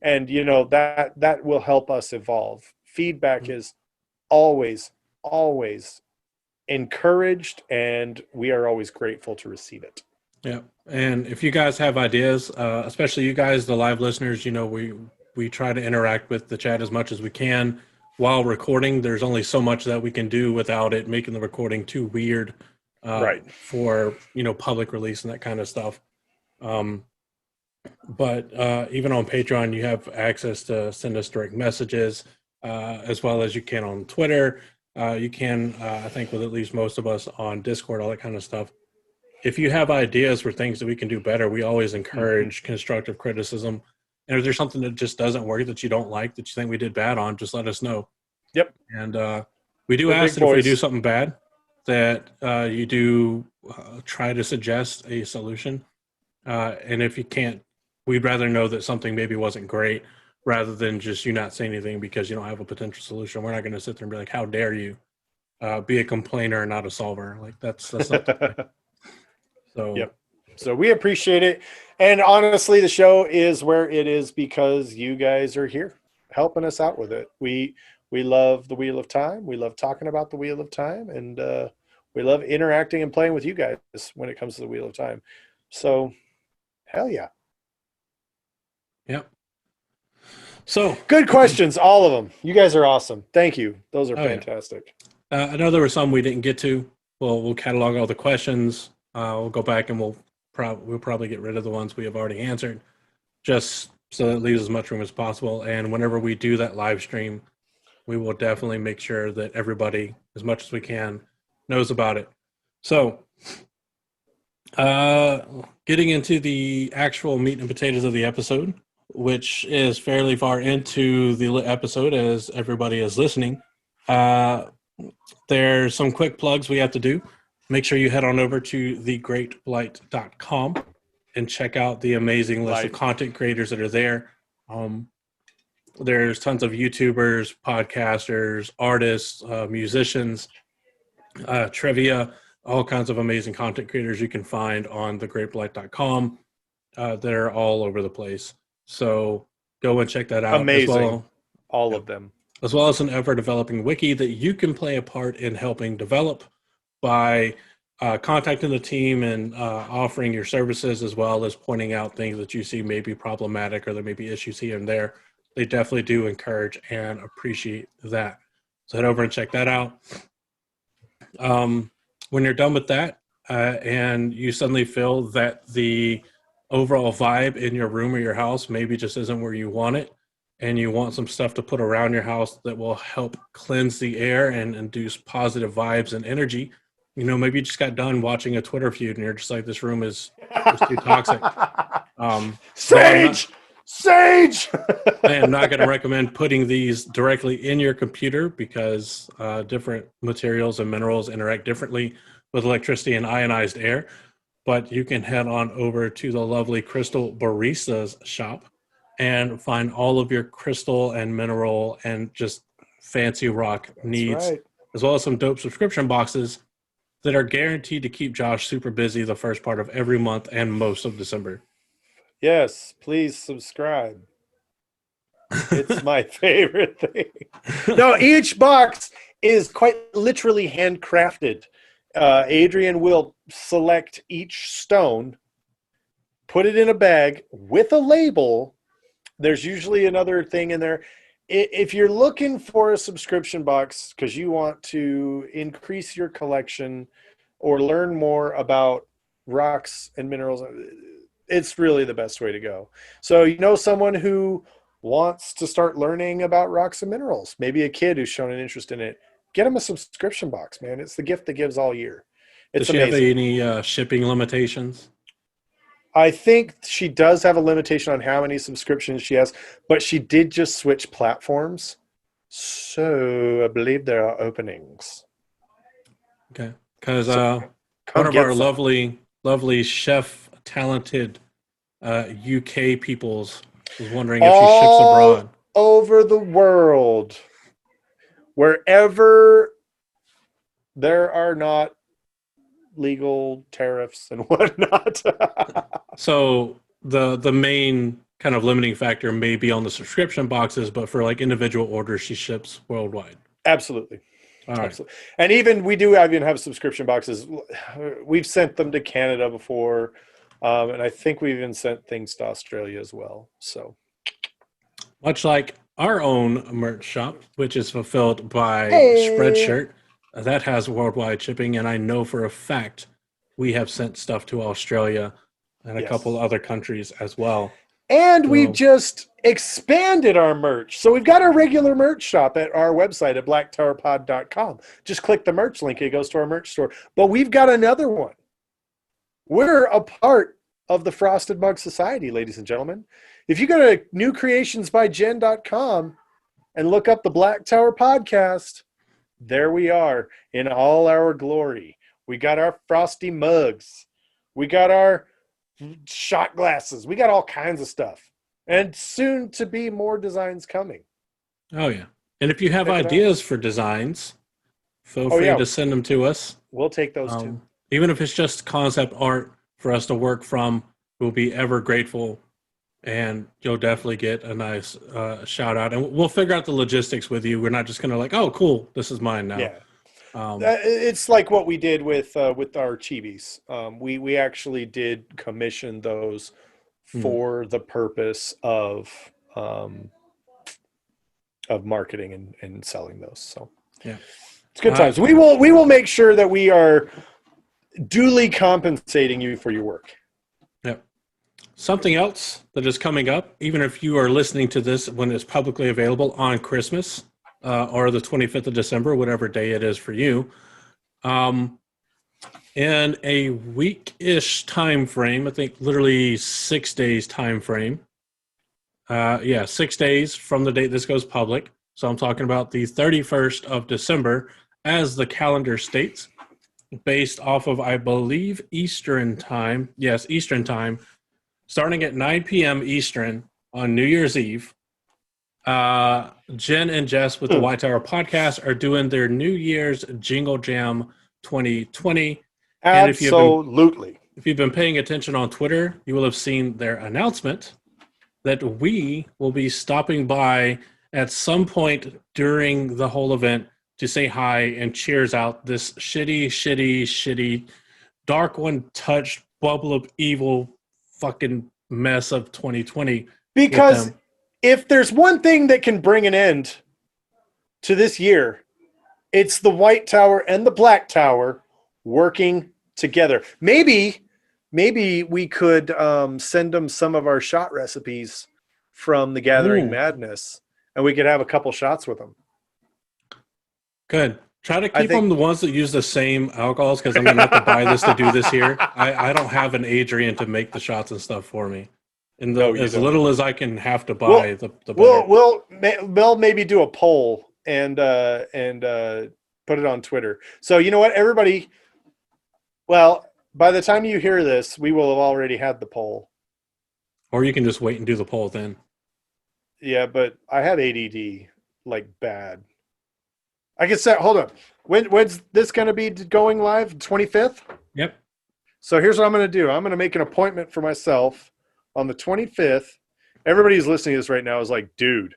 And that will help us evolve. Feedback is always encouraged, and we are always grateful to receive it. Yeah. And if you guys have ideas, especially you guys, the live listeners, we try to interact with the chat as much as we can while recording. There's only so much that we can do without it making the recording too weird for public release and that kind of stuff. But even on Patreon, you have access to send us direct messages, as well as you can on Twitter. You can, I think, with at least most of us on Discord, all that kind of stuff. If you have ideas for things that we can do better, we always encourage constructive criticism. And if there's something that just doesn't work, that you don't like, that you think we did bad on, just let us know. Yep. And we do ask that if we do something bad, that you do try to suggest a solution. And if you can't, we'd rather know that something maybe wasn't great rather than just you not saying anything because you don't have a potential solution. We're not going to sit there and be like, how dare you be a complainer and not a solver. Like that's not the way. So, yep. So we appreciate it. And honestly, the show is where it is because you guys are here helping us out with it. We love the Wheel of Time. We love talking about the Wheel of Time. And we love interacting and playing with you guys when it comes to the Wheel of Time. So, hell yeah. Yep. So Good questions, all of them. You guys are awesome. Thank you. Those are Oh, yeah. fantastic. I know there were some we didn't get to. We'll catalog all the questions. We'll go back and we'll probably get rid of the ones we have already answered, just so that it leaves as much room as possible. And whenever we do that live stream, we will definitely make sure that everybody, as much as we can, knows about it. So, getting into the actual meat and potatoes of the episode, which is fairly far into the episode as everybody is listening. There's some quick plugs we have to do. Make sure you head on over to thegreatblight.com and check out the amazing list of content creators that are there. There's tons of YouTubers, podcasters, artists, musicians, trivia, all kinds of amazing content creators you can find on thegreatblight.com. They're all over the place. So go and check that out. Amazing. All of them. As well as an ever-developing wiki that you can play a part in helping develop by contacting the team and offering your services, as well as pointing out things that you see may be problematic or there may be issues here and there. They definitely do encourage and appreciate that. So head over and check that out. When you're done with that and you suddenly feel that the overall vibe in your room or your house maybe just isn't where you want it, and you want some stuff to put around your house that will help cleanse the air and induce positive vibes and energy. Maybe you just got done watching a Twitter feud and you're just like, this room is too toxic. Sage! Sage! I am not going to recommend putting these directly in your computer because different materials and minerals interact differently with electricity and ionized air. But you can head on over to the lovely Crystal Barista's shop and find all of your crystal and mineral and just fancy rock needs, as well as some dope subscription boxes that are guaranteed to keep Josh super busy the first part of every month and most of December. Yes, please subscribe. It's my favorite thing. No, each box is quite literally handcrafted. Adrian will select each stone, put it in a bag with a label. There's usually another thing in there. If you're looking for a subscription box because you want to increase your collection or learn more about rocks and minerals, it's really the best way to go. So someone who wants to start learning about rocks and minerals, maybe a kid who's shown an interest in it, get them a subscription box, man. It's the gift that gives all year. It's Does she amazing. have any shipping limitations? I think she does have a limitation on how many subscriptions she has, but she did just switch platforms. So I believe there are openings. Okay. Because come one of get our some. lovely chef talented UK peoples was wondering if she ships All abroad. over the world, wherever there are not legal tariffs and whatnot. So the main kind of limiting factor may be on the subscription boxes, but for like individual orders, she ships worldwide. Absolutely. All right. Absolutely. And even we do even have subscription boxes. We've sent them to Canada before. And I think we've even sent things to Australia as well. So Much like our own merch shop, which is fulfilled by Spreadshirt, that has worldwide shipping. And I know for a fact we have sent stuff to Australia and a couple other countries as well. And we've just expanded our merch. So we've got our regular merch shop at our website at blacktowerpod.com. Just click the merch link. It goes to our merch store. But we've got another one. We're a part of the Frosted Mug Society, ladies and gentlemen. If you go to newcreationsbyjen.com and look up the Black Tower Podcast, there we are in all our glory. We got our frosty mugs. We got our shot glasses. We got all kinds of stuff. And soon to be more designs coming. Oh, yeah. And if you have ideas for designs, feel free to send them to us. We'll take those too. Even if it's just concept art for us to work from, we'll be ever grateful. And you'll definitely get a nice shout out. And we'll figure out the logistics with you. We're not just going to like, oh, cool, this is mine now. Yeah. It's like what we did with our chibis. We actually did commission those for the purpose of of marketing and selling those. So Yeah. it's good times. We will make sure that we are duly compensating you for your work. Yep. Something else that is coming up, even if you are listening to this when it's publicly available on Christmas or the 25th of December, whatever day it is for you, in a week-ish time frame, I think literally 6 days time frame. 6 days from the date this goes public. So I'm talking about the 31st of December as the calendar states, based off of, I believe, Eastern time. Yes, Eastern time. Starting at 9 p.m. Eastern on New Year's Eve, Jen and Jess with the White Tower podcast are doing their New Year's Jingle Jam 2020. And Absolutely. if you've been paying attention on Twitter, you will have seen their announcement that we will be stopping by at some point during the whole event to say hi and cheers out this shitty, dark one touched bubble of evil fucking mess of 2020. Because if there's one thing that can bring an end to this year, it's the White Tower and the Black Tower working together. Maybe we could send them some of our shot recipes from the Gathering Madness, and we could have a couple shots with them. Good. Try to keep them the ones that use the same alcohols, because I'm going to have to buy this to do this here. I don't have an Adrian to make the shots and stuff for me. And as little as I can have to buy, the better. We'll maybe do a poll and put it on Twitter. So you know what, everybody? Well, by the time you hear this, we will have already had the poll. Or you can just wait and do the poll then. Yeah, but I have ADD like bad. I can say, hold on. When's this going to be going live? 25th? Yep. So here's what I'm going to do. I'm going to make an appointment for myself on the 25th. Everybody who's listening to this right now is like, dude,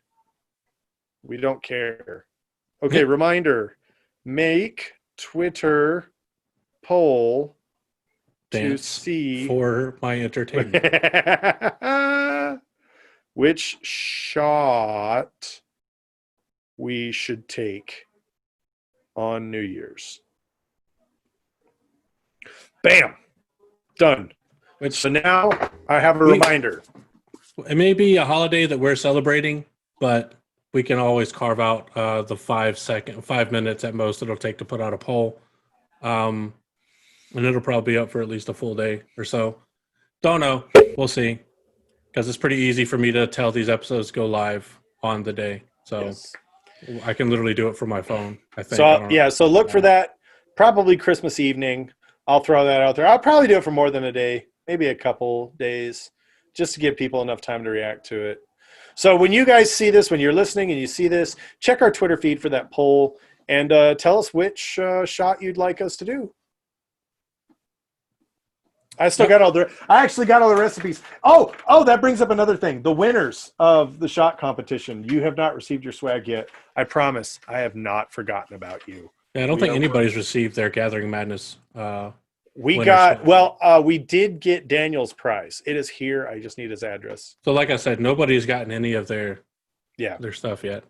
we don't care. Okay, reminder. Make Twitter poll Dance to see for my entertainment. Which shot we should take on New Year's. Bam. Done. So now I have a reminder. It may be a holiday that we're celebrating, but we can always carve out the 5 minutes at most it'll take to put out a poll. And it'll probably be up for at least a full day or so. Don't know. We'll see. Because it's pretty easy for me to tell these episodes go live on the day. So I can literally do it from my phone, I think. So look for that. Probably Christmas evening. I'll throw that out there. I'll probably do it for more than a day, maybe a couple days, just to give people enough time to react to it. So when you guys see this, when you're listening and you see this, check our Twitter feed for that poll and tell us which shot you'd like us to do. I actually got all the recipes. Oh, that brings up another thing. The winners of the shot competition. You have not received your swag yet. I promise I have not forgotten about you. Yeah, I don't think anybody's received their Gathering Madness. We did get Daniel's prize. It is here. I just need his address. So like I said, nobody's gotten any of their stuff yet.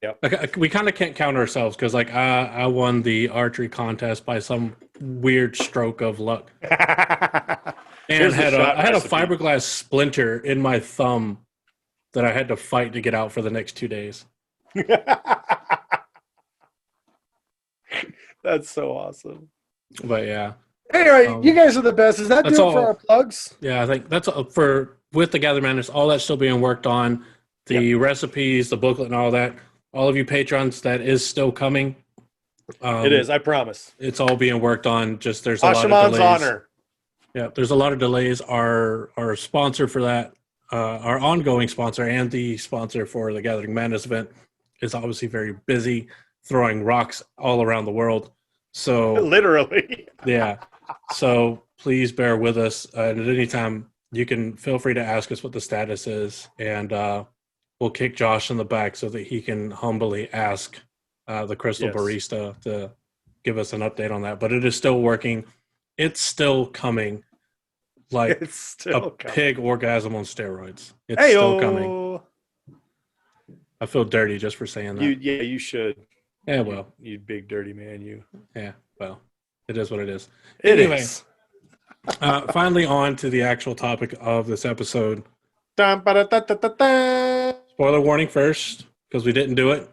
Yep. Like, we kind of can't count ourselves because I won the archery contest by some weird stroke of luck. And I had a fiberglass splinter in my thumb that I had to fight to get out for the next 2 days. That's so awesome. But yeah. Anyway, you guys are the best. Is that do it for our plugs? Yeah, I think that's with the Gather Madness. All that's still being worked on. The recipes, the booklet, and all that. All of you patrons, that is still coming. It is, I promise. It's all being worked on. Just there's a lot of delays. Honor. Yeah, there's a lot of delays. Our sponsor for that, our ongoing sponsor and the sponsor for the Gathering Madness event is obviously very busy throwing rocks all around the world. So literally. Yeah. So please bear with us. And at any time, you can feel free to ask us what the status is, and we'll kick Josh in the back so that he can humbly ask the Crystal Barista to give us an update on that. But it is still working. It's still coming. Like pig orgasm on steroids. It's still coming. I feel dirty just for saying that. You should. Yeah, well. You big dirty man, you. Yeah, well, it is what it is. It Anyway, is. Finally on to the actual topic of this episode. Dun, ba, da, da, da, da, da. Spoiler warning first, because we didn't do it.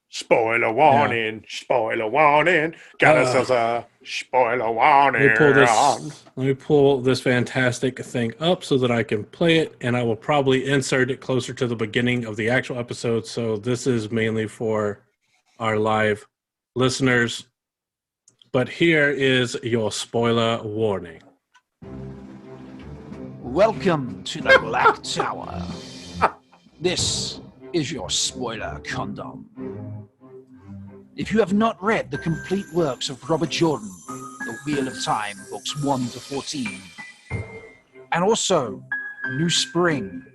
Spoiler warning, spoiler warning. Got ourselves a spoiler warning. Let me pull this fantastic thing up so that I can play it, and I will probably insert it closer to the beginning of the actual episode. So this is mainly for our live listeners. But here is your spoiler warning. Welcome to the Black Tower. This is your spoiler condom. If you have not read the complete works of Robert Jordan, The Wheel of Time, books 1 to 14, and also New Spring,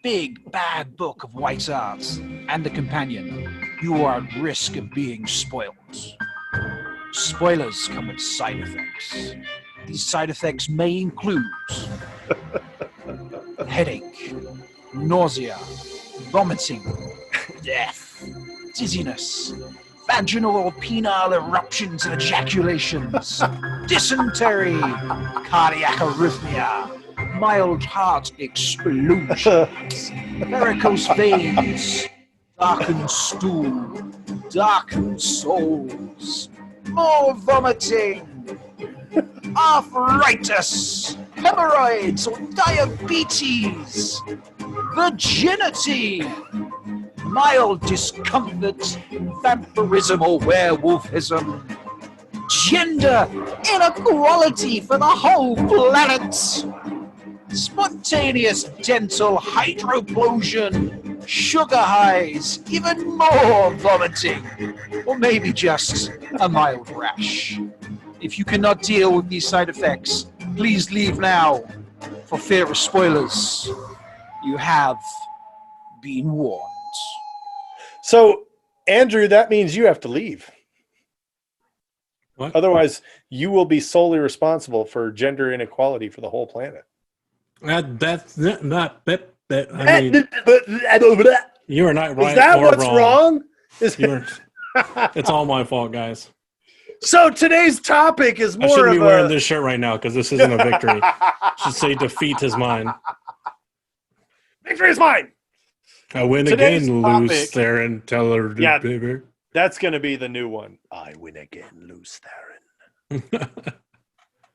Big Bad Book of White Art, and The Companion, you are at risk of being spoiled. Spoilers come with side effects. These side effects may include headache, nausea, vomiting, death, dizziness, vaginal or penile eruptions and ejaculations, dysentery, cardiac arrhythmia, mild heart explosions, varicose veins, darkened stool, darkened souls, more vomiting, arthritis, hemorrhoids or diabetes, virginity, mild discomfort, vampirism or werewolfism, gender inequality for the whole planet, spontaneous dental hydroplosion, sugar highs, even more vomiting, or maybe just a mild rash. If you cannot deal with these side effects, please leave now for fear of spoilers. You have been warned. So, Andrew, that means you have to leave. What? Otherwise, you will be solely responsible for gender inequality for the whole planet. That's not that. I mean, you are not right. Is that or what's wrong? It's all my fault, guys. So today's topic is I more shouldn't of be wearing this shirt right now because this isn't a victory. Should say defeat is mine. Victory is mine. I win Today's again, topic- lose there and tell her to Yeah. baby. That's going to be the new one. I win again, lose Theron.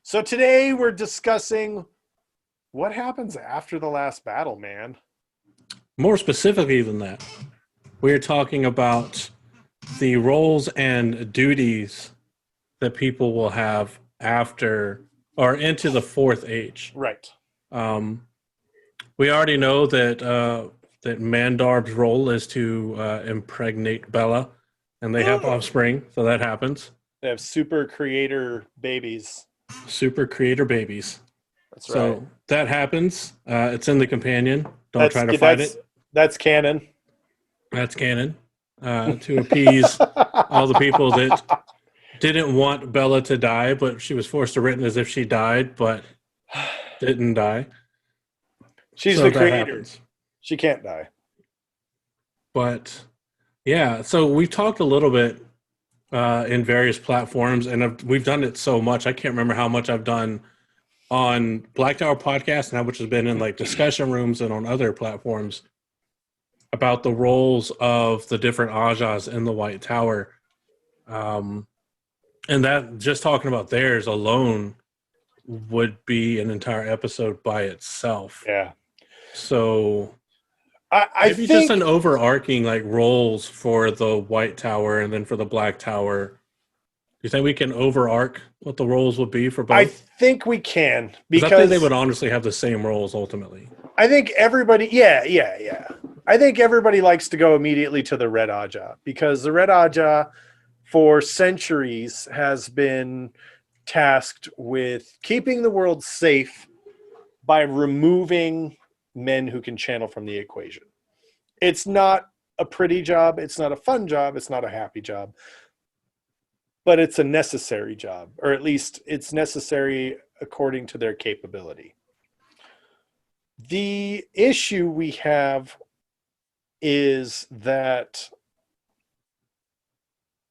So today we're discussing what happens after the last battle, man. More specifically than that, we're talking about the roles and duties that people will have after or into the fourth age. Right. We already know that that Mandarb's role is to impregnate Bella, and they have offspring, so that happens. They have super creator babies. Super creator babies. That's So right. that happens. It's in the companion. Don't try to fight it. That's canon. That's canon. To appease all the people that didn't want Bella to die, but she was forced to written as if she died, but didn't die. She's So the that creator. happens. She can't die. But yeah, so we've talked a little bit in various platforms, and we've done it so much. I can't remember how much I've done on Black Tower Podcast and how much has been in like discussion rooms and on other platforms about the roles of the different Ajas in the White Tower. And that just talking about theirs alone would be an entire episode by itself. Yeah. So I maybe think just an overarching like roles for the White Tower and then for the Black Tower. Do you think we can overarch what the roles would be for both? I think we can because I think they would honestly have the same roles ultimately. I think everybody, yeah. I think everybody likes to go immediately to the Red Aja because the Red Aja for centuries has been tasked with keeping the world safe by removing men who can channel from the equation. It's not a pretty job. It's not a fun job. It's not a happy job. But it's a necessary job, or at least it's necessary according to their capability. The issue we have is that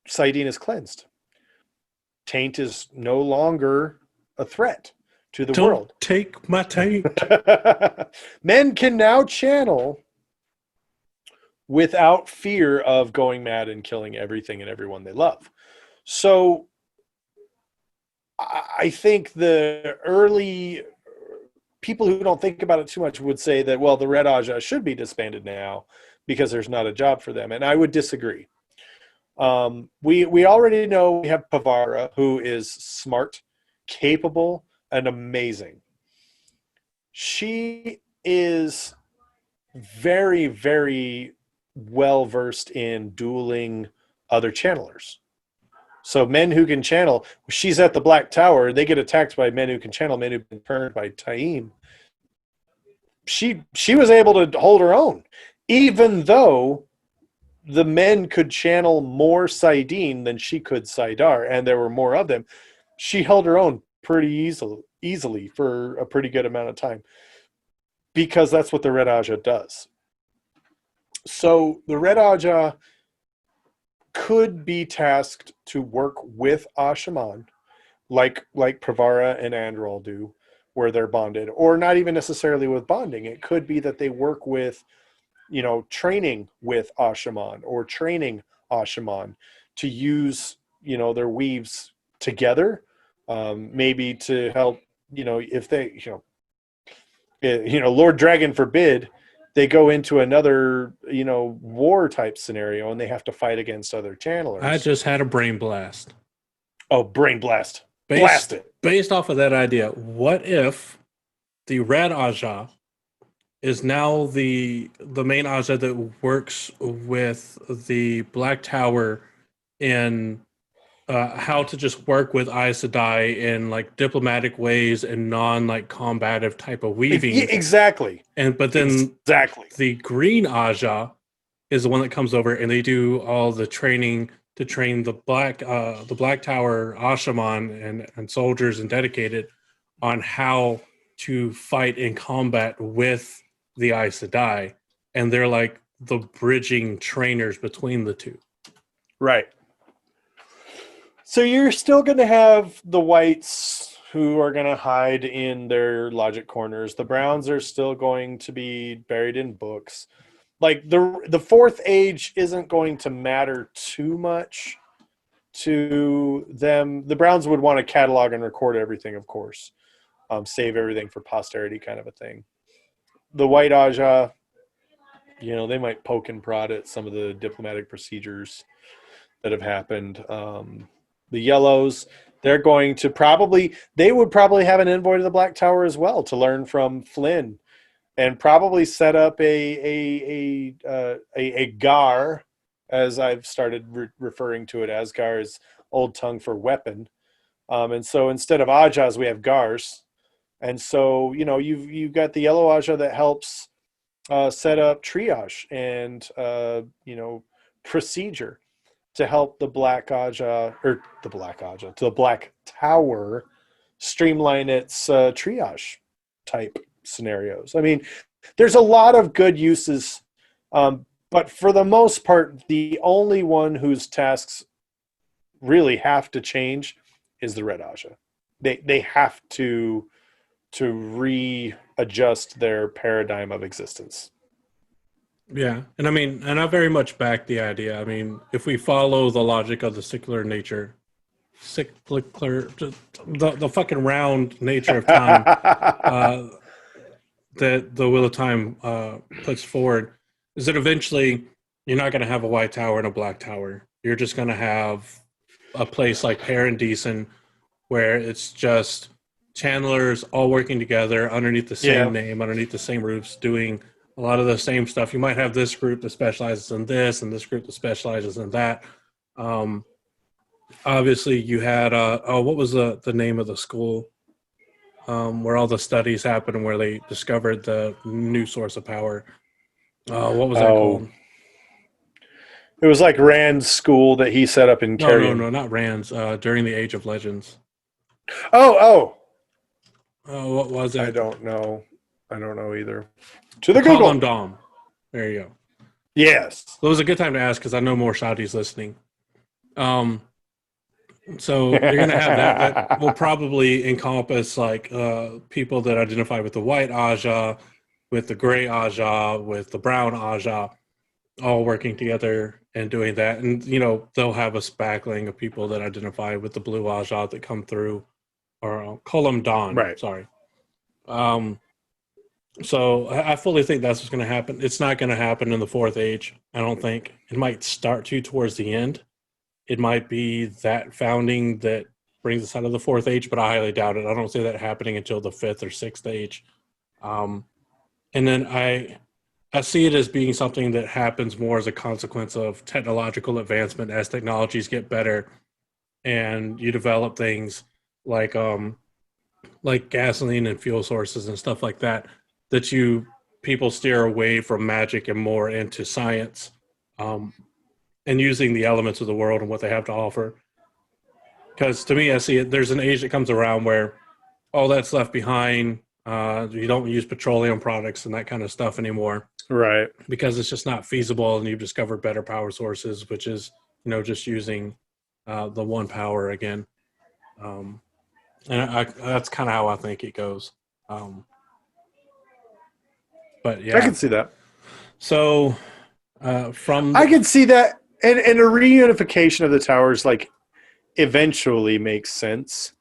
Saidin is cleansed. Taint is no longer a threat to the Don't world. take my taint. Men can now channel without fear of going mad and killing everything and everyone they love. So I think the early people who don't think about it too much would say that, well, the Red Aja should be disbanded now because there's not a job for them. And I would disagree. We already know we have Pavara, who is smart, capable, and amazing. She is very, very well versed in dueling other channelers. So men who can channel, she's at the Black Tower, they get attacked by men who can channel, men who've been turned by Taim. She was able to hold her own, even though the men could channel more Saidin than she could Saidar, and there were more of them. She held her own pretty easily for a pretty good amount of time, because that's what the Red Aja does. So the Red Aja could be tasked to work with Ashaman, like Pravara and Andral do, where they're bonded, or not even necessarily with bonding. It could be that they work with, training with Ashaman or training Ashaman to use, their weaves together, maybe to help, if they, Lord Dragon forbid, they go into another, war type scenario and they have to fight against other channelers. I just had a brain blast. Oh, brain blast. Blast it. Based off of that idea, what if the Red Aja is now the main Aja that works with the Black Tower in how to just work with Aes Sedai in like diplomatic ways and non like combative type of weaving. Exactly. But then exactly the Green Aja is the one that comes over and they do all the training to train the Black Tower Ashaman and soldiers and dedicated on how to fight in combat with the Aes Sedai, and they're like the bridging trainers between the two. Right. So you're still going to have the whites who are going to hide in their logic corners. The browns are still going to be buried in books. Like the fourth age isn't going to matter too much to them. The browns would want to catalog and record everything, of course. Save everything for posterity kind of a thing. The white Aja, they might poke and prod at some of the diplomatic procedures that have happened. The yellows, they would probably have an envoy to the Black Tower as well to learn from Flynn, and probably set up a gar, as I've started referring to it as. Gar is old tongue for weapon, and so instead of Ajas we have gars, and so you've got the yellow Aja that helps set up triage and procedure to help the Black Tower streamline its triage type scenarios. I mean, there's a lot of good uses, but for the most part, the only one whose tasks really have to change is the Red Aja. They have to readjust their paradigm of existence. Yeah, and I very much back the idea. I mean, if we follow the logic of the cyclical nature, the fucking round nature of time that the Wheel of Time puts forward, is that eventually you're not going to have a white tower and a black tower. You're just going to have a place like Paradisen where it's just channelers all working together underneath the same name, underneath the same roofs, doing a lot of the same stuff. You might have this group that specializes in this and this group that specializes in that. Obviously, you had what was the name of the school where all the studies happened and where they discovered the new source of power? What was that called? It was like Rand's school that he set up in Carrion. No, not Rand's. During the Age of Legends. Oh, what was it? I don't know either. To the Google. Column Dom. There you go. Yes. So it was a good time to ask because I know more Saudis listening. So you're going to have that will probably encompass like people that identify with the white Aja, with the gray Aja, with the brown Aja, all working together and doing that. And, they'll have a spackling of people that identify with the blue Aja that come through, or I'll call them Dawn. Right. Sorry. So I fully think that's what's going to happen. It's not going to happen in the Fourth Age, I don't think. It might start to towards the end. It might be that founding that brings us out of the Fourth Age, but I highly doubt it. I don't see that happening until the Fifth or Sixth Age. And then I see it as being something that happens more as a consequence of technological advancement as technologies get better and you develop things like gasoline and fuel sources and stuff like that people steer away from magic and more into science, and using the elements of the world and what they have to offer. Because to me, I see it. There's an age that comes around where all that's left behind. You don't use petroleum products and that kind of stuff anymore, Right. because it's just not feasible, and you've discovered better power sources, which is just using the one power again. And that's kind of how I think it goes. But yeah, I can see that. So I can see that, and a reunification of the towers eventually makes sense.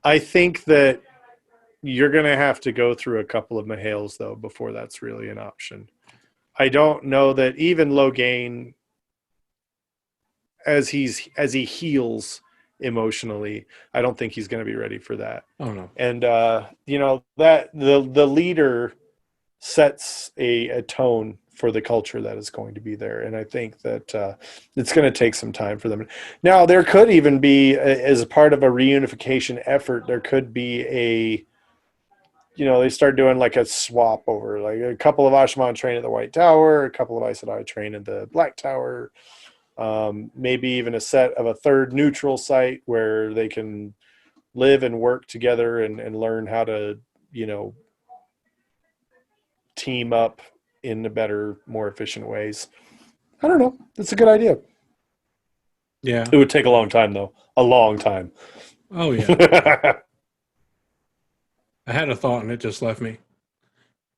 I think that you're going to have to go through a couple of Mahales though before that's really an option. I don't know that even Logain, as he heals emotionally, I don't think he's going to be ready for that. Oh no. And that the leader sets a tone for the culture that is going to be there, and I think that it's going to take some time for them. Now, there could even be, as a part of a reunification effort, there could be they start doing like a swap over, like a couple of Ashman train at the White Tower, a couple of Aes Sedai train at the Black Tower, maybe even a set of a third neutral site where they can live and work together and learn how to team up in the better, more efficient ways. I don't know. That's a good idea. Yeah. It would take a long time, though. A long time. Oh, yeah. I had a thought and it just left me.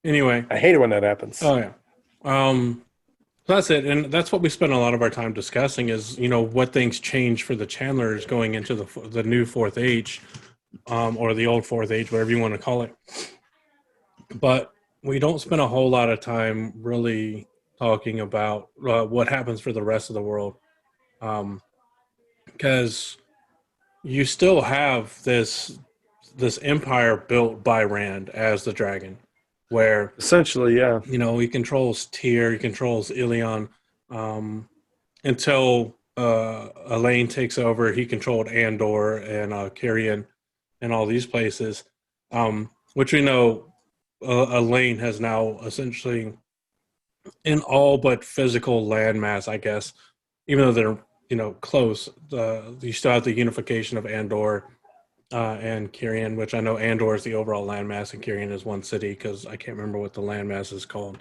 Anyway. I hate it when that happens. Oh, yeah. That's it. And that's what we spend a lot of our time discussing is, what things change for the Chandlers going into the new Fourth Age, or the old Fourth Age, whatever you want to call it. But we don't spend a whole lot of time really talking about what happens for the rest of the world. Because you still have this empire built by Rand as the dragon, where essentially, yeah, he controls Tyr, he controls Ilion, until Elaine takes over. He controlled Andor and Kyrian and all these places, which we know Elaine has now essentially in all but physical landmass, I guess, even though they're close. You still have the unification of Andor and Kyrian, which I know Andor is the overall landmass and Kyrian is one city, because I can't remember what the landmass is called.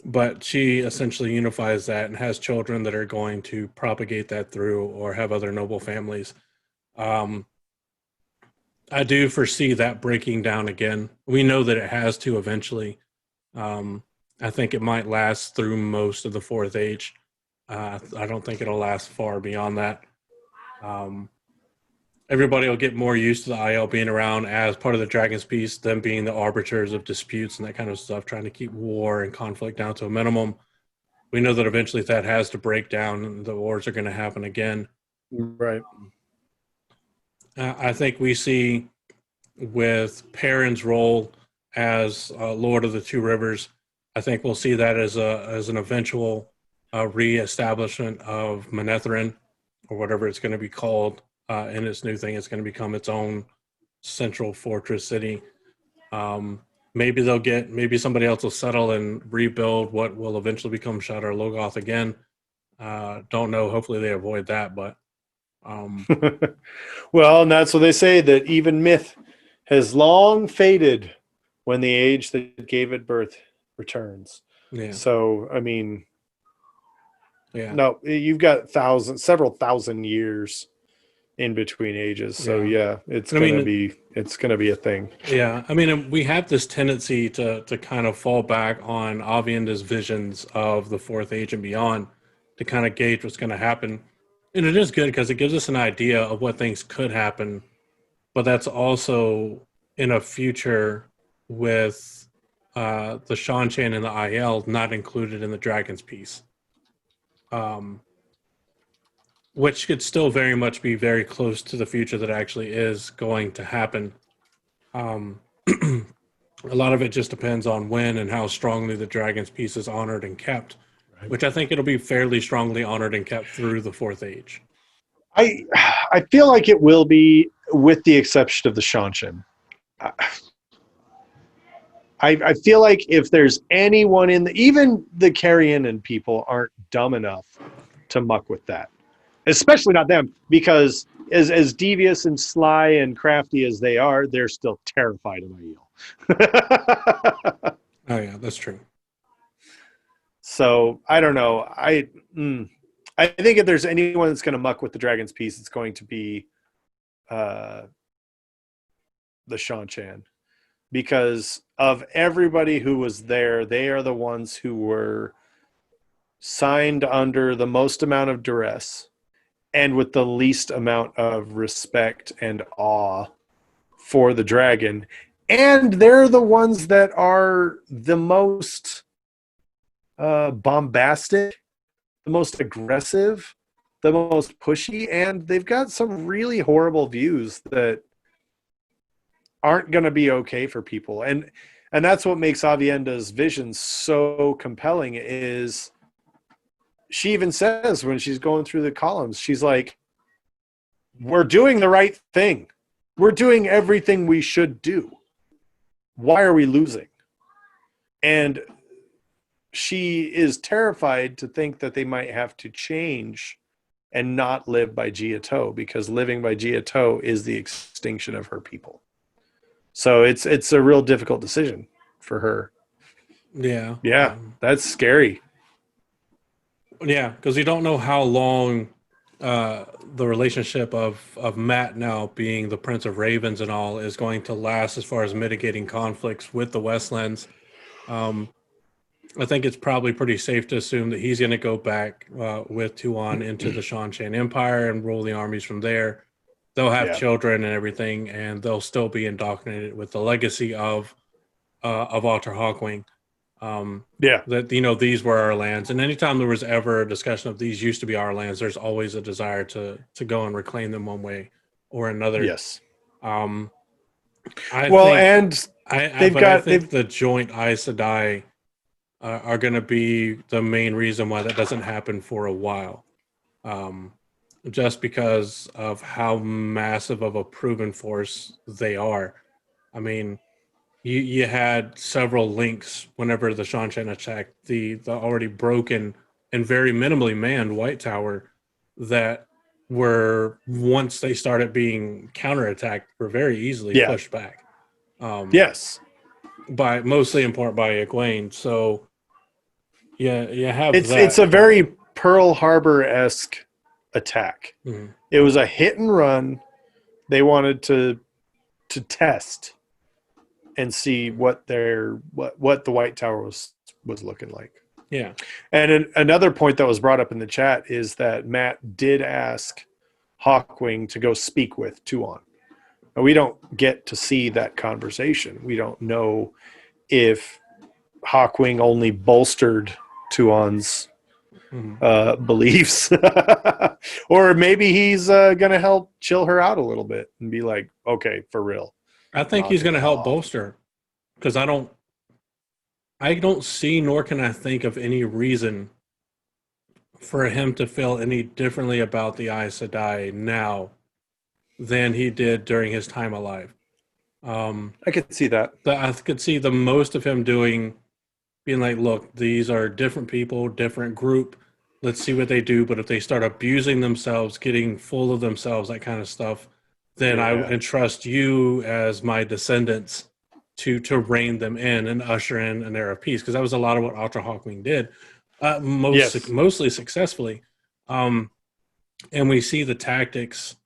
But she essentially unifies that and has children that are going to propagate that through or have other noble families. I do foresee that breaking down again. We know that it has to eventually. I think it might last through most of the Fourth Age. I don't think it'll last far beyond that. Everybody will get more used to the IL being around as part of the Dragon's Peace, them being the arbiters of disputes and that kind of stuff, trying to keep war and conflict down to a minimum. We know that eventually that has to break down and the wars are going to happen again. Right. I think we see with Perrin's role as Lord of the Two Rivers, I think we'll see that as an eventual reestablishment of Manetheren, or whatever it's going to be called. In its new thing, it's going to become its own central fortress city. Maybe somebody else will settle and rebuild what will eventually become Shadar Logoth again. Don't know. Hopefully they avoid that, but. Well, and that's what they say, that even myth has long faded when the age that gave it birth returns. Yeah. So, I mean, Yeah. no, you've got several thousand years in between ages. So Yeah. it's I gonna mean, be a thing. yeah. I mean, we have this tendency to kind of fall back on Avienda's visions of the fourth age and beyond to kind of gauge what's going to happen. And it is good because it gives us an idea of what things could happen, but that's also in a future with the Shanchan and the IL not included in the Dragon's piece. Which could still very much be very close to the future that actually is going to happen. Um, a lot of it just depends on when and how strongly the Dragon's piece is honored and kept, Right. which I think it'll be fairly strongly honored and kept through the fourth age. I I feel like it will be, with the exception of the Shanshan. I feel like if there's anyone even the Carrion people aren't dumb enough to muck with that, especially not them, because as devious and sly and crafty as they are, they're still terrified of Aiel. Oh yeah, that's true. So I don't know. I think if there's anyone that's going to muck with the Dragon's piece, it's going to be the Shanchan, because of everybody who was there, they are the ones who were signed under the most amount of duress and with the least amount of respect and awe for the dragon. And they're the ones that are the most bombastic, the most aggressive, the most pushy, and they've got some really horrible views that aren't going to be okay for people. And that's what makes Avienda's vision so compelling. Is she even says when she's going through the columns, she's like, we're doing the right thing. We're doing everything we should do. Why are we losing? And she is terrified to think that they might have to change and not live by Giotto, because living by Giotto is the extinction of her people. So it's a real difficult decision for her. Yeah. Yeah, that's scary. Yeah, because you don't know how long the relationship of Matt now being the Prince of Ravens and all is going to last as far as mitigating conflicts with the Westlands. I think it's probably pretty safe to assume that he's going to go back with Tuan into the Shanshan Empire and rule the armies from there. They'll have children and everything, and they'll still be indoctrinated with the legacy of Walter Hawkwing. That these were our lands, and anytime there was ever a discussion of these used to be our lands, there's always a desire to go and reclaim them one way or another. Yes. I think the joint Aes Sedai are going to be the main reason why that doesn't happen for a while, just because of how massive of a proven force they are. I mean, you had several links whenever the Shanshan attacked the already broken and very minimally manned White Tower that were, once they started being counterattacked, were very easily pushed back. Mostly in part by Egwene. So you have it's a very Pearl Harbor-esque attack. Mm-hmm. It was a hit and run. They wanted to test and see what the White Tower was looking like. Yeah. And another point that was brought up in the chat is that Matt did ask Hawkwing to go speak with Tuon. And we don't get to see that conversation. We don't know if Hawkwing only bolstered Tuon's beliefs, or maybe he's going to help chill her out a little bit and be like, okay, for real. I think he's going to help bolster, because I don't see, nor can I think of any reason for him to feel any differently about the Aes Sedai now than he did during his time alive. I could see that. I could see the most of him being like, look, these are different people, different group. Let's see what they do. But if they start abusing themselves, getting full of themselves, that kind of stuff, then I entrust you as my descendants to rein them in and usher in an era of peace, because that was a lot of what Ultra Hawkwing did, Yes. mostly successfully. And we see the tactics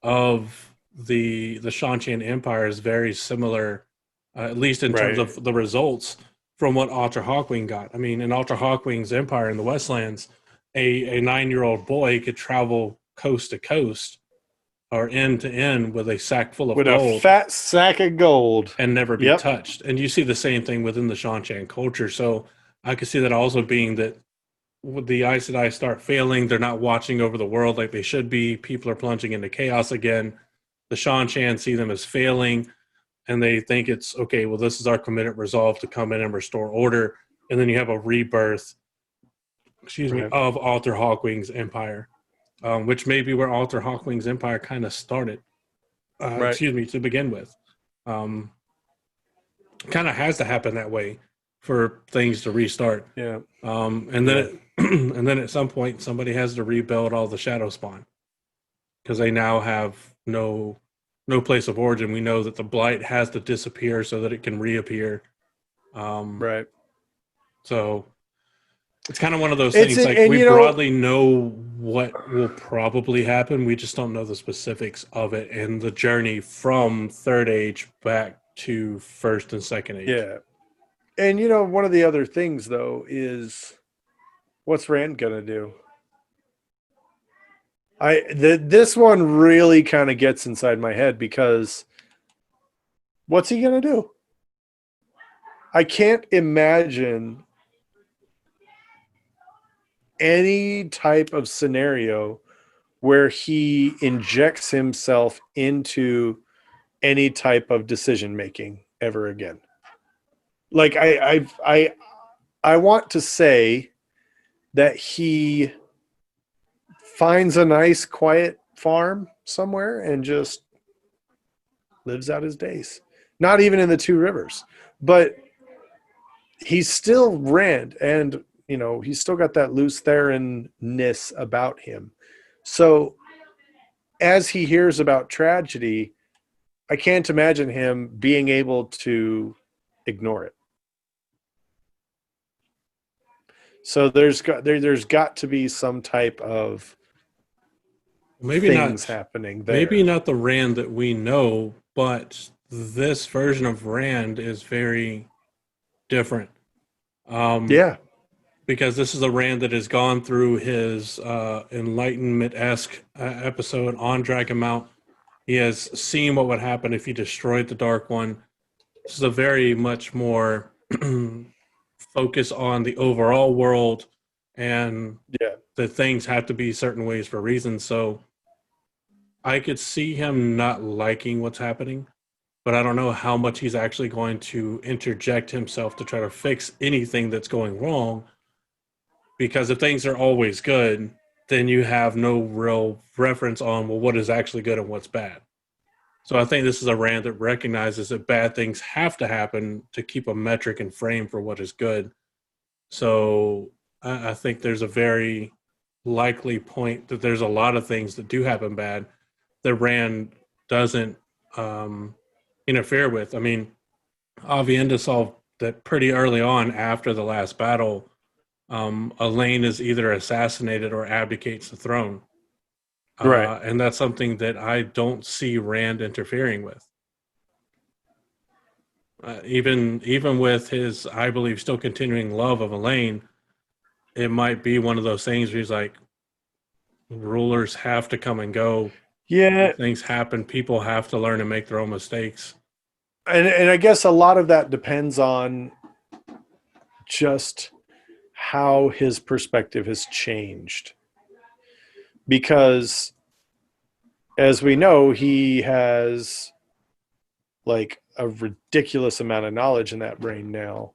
of the Shan Empire is very similar, at least in terms Right. of the results from what Ultra Hawkwing got. I mean, in Ultra Hawkwing's empire in the Westlands, a 9-year-old boy could travel coast to coast or end to end with a sack full of With a gold fat sack of gold. and never be Yep. touched. And you see the same thing within the Shan culture. So I could see that also being that with the Aes Sedai start failing, they're not watching over the world like they should be. People are plunging into chaos again. The Shan see them as failing, and they think it's okay. Well, this is our committed resolve to come in and restore order, and then you have a rebirth, Right. of Alter Hawkwing's empire, which may be where Alter Hawkwing's empire kind of started. Right. To begin with, kind of has to happen that way for things to restart. Yeah. And then and then at some point somebody has to rebuild all the shadow spawn, because they now have no place of origin. We know that the blight has to disappear so that it can reappear. Right. So it's kind of one of those It's things. Like, and we you know, broadly know what will probably happen. We just don't know the specifics of it and the journey from Third Age back to First and Second Age. yeah. And you know, one of the other things though is, what's Rand gonna do? This one really kind of gets inside my head, because what's he gonna do? I can't imagine any type of scenario where he injects himself into any type of decision making ever again. Like I want to say that he finds a nice quiet farm somewhere and just lives out his days. Not even in the Two Rivers, but he's still Rand, and you know, he's still got that loose Theron-ness about him. So as he hears about tragedy, I can't imagine him being able to ignore it. So there's got to be some type of Maybe things not. happening there. Maybe not the Rand that we know, but this version of Rand is very different. Yeah. Because this is a Rand that has gone through his Enlightenment-esque episode on Dragonmount. He has seen what would happen if he destroyed the Dark One. This is a very much more focus on the overall world, and Yeah. that things have to be certain ways for reasons. So I could see him not liking what's happening, but I don't know how much he's actually going to interject himself to try to fix anything that's going wrong. Because if things are always good, then you have no real reference on, well, what is actually good and what's bad. So I think this is a Rand that recognizes that bad things have to happen to keep a metric and frame for what is good. So I think there's a very likely point that there's a lot of things that do happen bad that Rand doesn't interfere with. I mean, Aviendha saw that pretty early on after the last battle. Elaine is either assassinated or abdicates the throne. Right. And that's something that I don't see Rand interfering with. Even with his, I believe, still continuing love of Elaine, it might be one of those things where he's like, rulers have to come and go. Yeah. Things happen. People have to learn and make their own mistakes. And I guess a lot of that depends on just how his perspective has changed. Because as we know, he has like a ridiculous amount of knowledge in that brain now,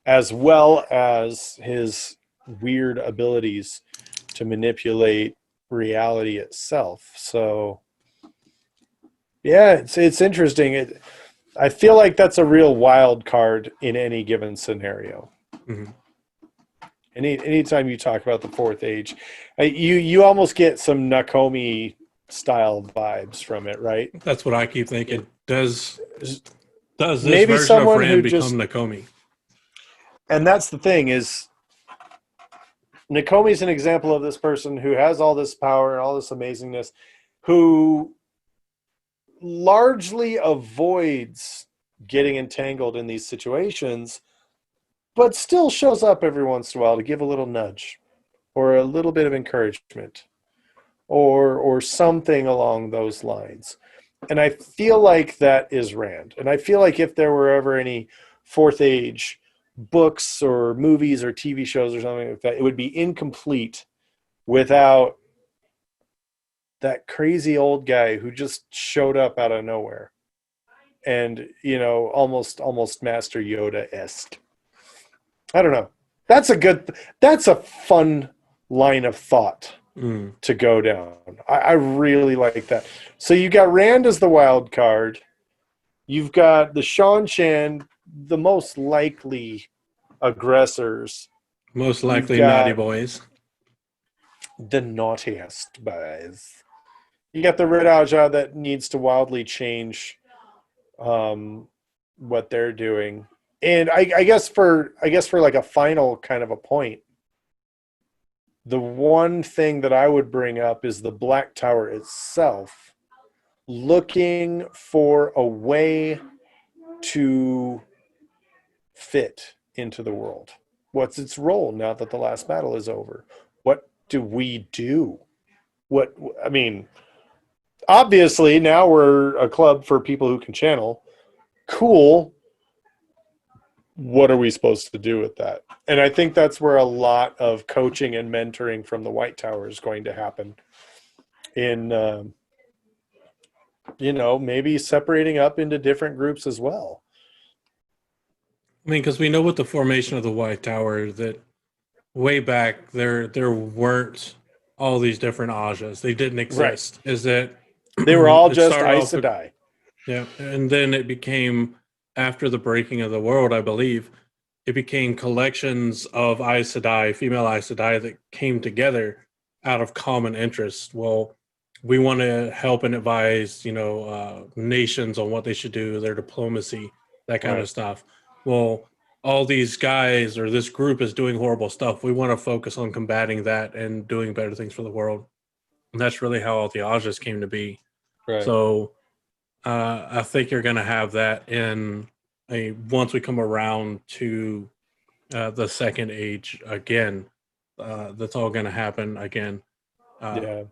as well as his weird abilities to manipulate reality itself. So yeah, it's interesting. I feel like that's a real wild card in any given scenario. Mm-hmm. Anytime you talk about the Fourth Age, you almost get some Nakomi style vibes from it, right? That's what I keep thinking. Does Does this maybe version of someone who Rand just, become Nakomi? and that's the thing is, Nakomi's an example of this person who has all this power and all this amazingness, who largely avoids getting entangled in these situations, but still shows up every once in a while to give a little nudge or a little bit of encouragement or something along those lines. And I feel like that is Rand. And I feel like if there were ever any fourth age books or movies or TV shows or something like that, it would be incomplete without that crazy old guy who just showed up out of nowhere and, you know, almost Master Yoda-esque. I don't know. That's a fun line of thought to go down. I really like that. So you got Rand as the wild card. You've got the Shan Shan, the most likely aggressors. Most likely got- naughty boys. The naughtiest boys. You got the Red Aja that needs to wildly change what they're doing. And I guess for like a final kind of a point, the one thing that I would bring up is the Black Tower itself looking for a way to fit into the world. What's its role now that the last battle is over? What do we do? I mean, obviously now we're a club for people who can channel. Cool. What are we supposed to do with that? And I think that's where a lot of coaching and mentoring from the White Tower is going to happen in, maybe separating up into different groups as well. I mean, because we know with the formation of the White Tower that way back there weren't all these different Ajas. They didn't exist. Right. Is that they were all just Aes Sedai. Yeah, and then it became, after the breaking of the world, I believe, it became collections of Aes Sedai, female Aes Sedai, that came together out of common interests. Well, we want to help and advise, nations on what they should do, their diplomacy, that kind of stuff. Well, all these guys or this group is doing horrible stuff. We want to focus on combating that and doing better things for the world. And that's really how all the Ajas came to be. Right. So I think you're going to have that once we come around to the second age again. That's all going to happen again.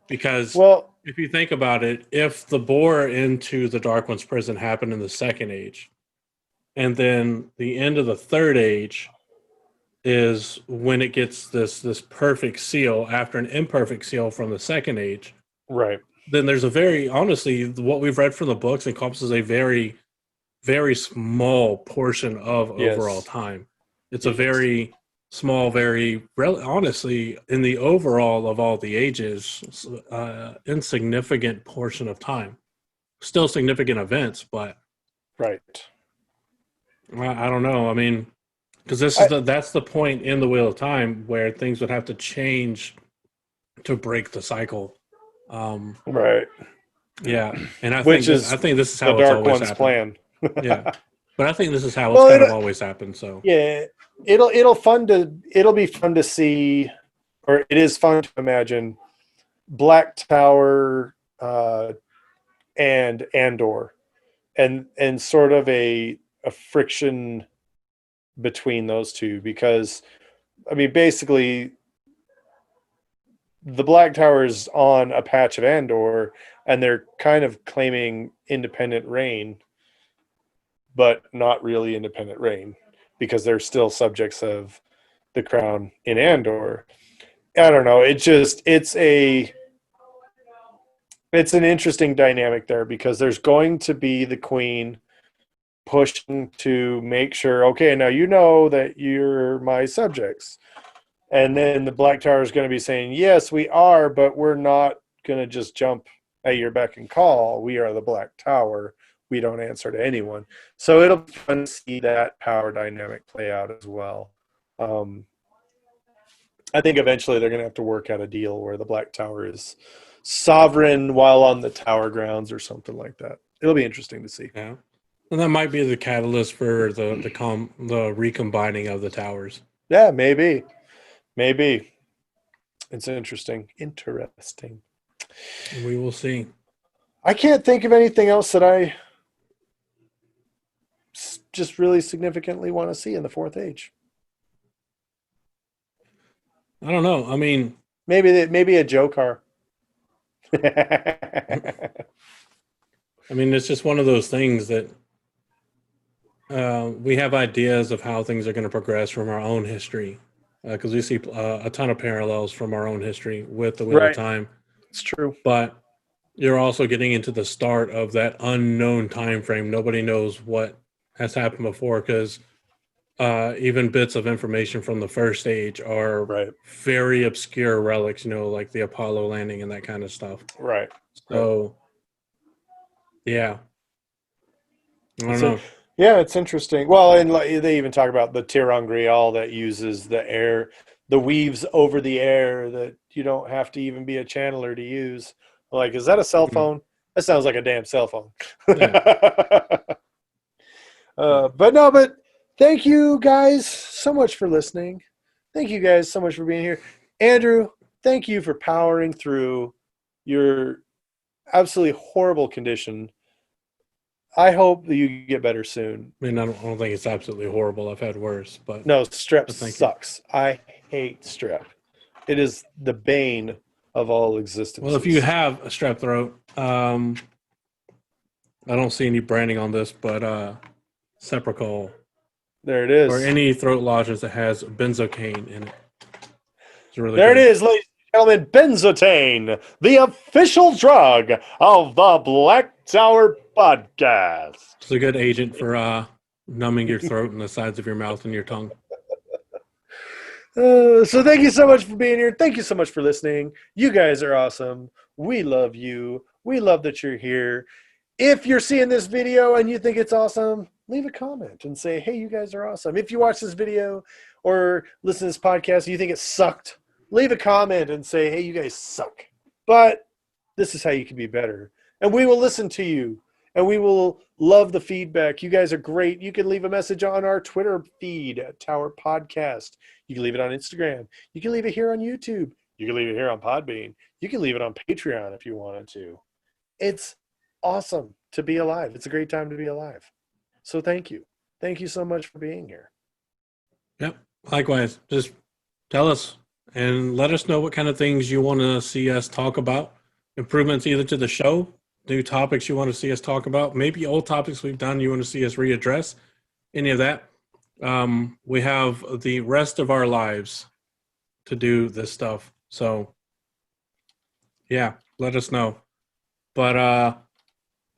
Because if you think about it, if the bore into the Dark One's prison happened in the second age, and then the end of the third age is when it gets this perfect seal after an imperfect seal from the second age. Right. Then there's honestly, what we've read from the books encompasses a very, very small portion of overall time. It's a very small, honestly, in the overall of all the ages, insignificant portion of time. Still significant events, but right. I don't know. I mean, because that's the point in the Wheel of Time where things would have to change to break the cycle. Right. Yeah, and I think this is how the it's Dark always One's happened. plan. Yeah, but I think this is how it's kind of always happened. So yeah, it'll be fun to see, or it is fun to imagine Black Tower and Andor, and sort of a friction between those two, because I mean basically the Black Tower is on a patch of Andor and they're kind of claiming independent reign, but not really independent reign because they're still subjects of the crown in Andor. I don't know. It's an interesting dynamic there because there's going to be the queen pushing to make sure, okay, now you know that you're my subjects. And then the Black Tower is going to be saying, yes, we are, but we're not going to just jump at your beck and call. We are the Black Tower. We don't answer to anyone. So it'll be fun to see that power dynamic play out as well. I think eventually they're going to have to work out a deal where the Black Tower is sovereign while on the Tower grounds or something like that. It'll be interesting to see. Yeah. And that might be the catalyst for the recombining of the towers. Yeah, maybe. Maybe. It's interesting. Interesting. We will see. I can't think of anything else that I just really significantly want to see in the Fourth Age. I don't know. I mean, maybe a Joe car. I mean, it's just one of those things that we have ideas of how things are going to progress from our own history, because we see a ton of parallels from our own history with the Wheel of Time. It's true. But you're also getting into the start of that unknown time frame. Nobody knows what has happened before, because even bits of information from the first age are very obscure relics, like the Apollo landing and that kind of stuff. Right. So, yeah. I don't know. Yeah, it's interesting. Well, and they even talk about the Tirangrial that uses the air, the weaves over the air that you don't have to even be a channeler to use. Like, is that a cell phone? That sounds like a damn cell phone. Yeah. But thank you guys so much for listening. Thank you guys so much for being here. Andrew, thank you for powering through your absolutely horrible condition. I hope that you get better soon. I mean, I don't think it's absolutely horrible. I've had worse, but no, strep sucks. I hate strep. It is the bane of all existence. Well, if you have a strep throat, I don't see any branding on this, but Seprecol. There it is. Or any throat lozenge that has benzocaine in it. It's really there good. it is, ladies and gentlemen. Benzotane, the official drug of the Black Tower Podcast. It's a good agent for numbing your throat and the sides of your mouth and your tongue. So thank you so much for being here. Thank you so much for listening. You guys are awesome. We love you. We love that you're here. If you're seeing this video and you think it's awesome, leave a comment and say, hey, you guys are awesome. If you watch this video or listen to this podcast and you think it sucked, leave a comment and say, hey, you guys suck. But this is how you can be better. And we will listen to you. And we will love the feedback. You guys are great. You can leave a message on our Twitter feed at Tower Podcast. You can leave it on Instagram. You can leave it here on YouTube. You can leave it here on Podbean. You can leave it on Patreon if you wanted to. It's awesome to be alive. It's a great time to be alive. So thank you. Thank you so much for being here. Yep. Likewise. Just tell us and let us know what kind of things you want to see us talk about. Improvements either to the show, new topics you want to see us talk about, maybe old topics we've done you want to see us readdress, any of that. We have the rest of our lives to do this stuff. So, yeah, let us know. But I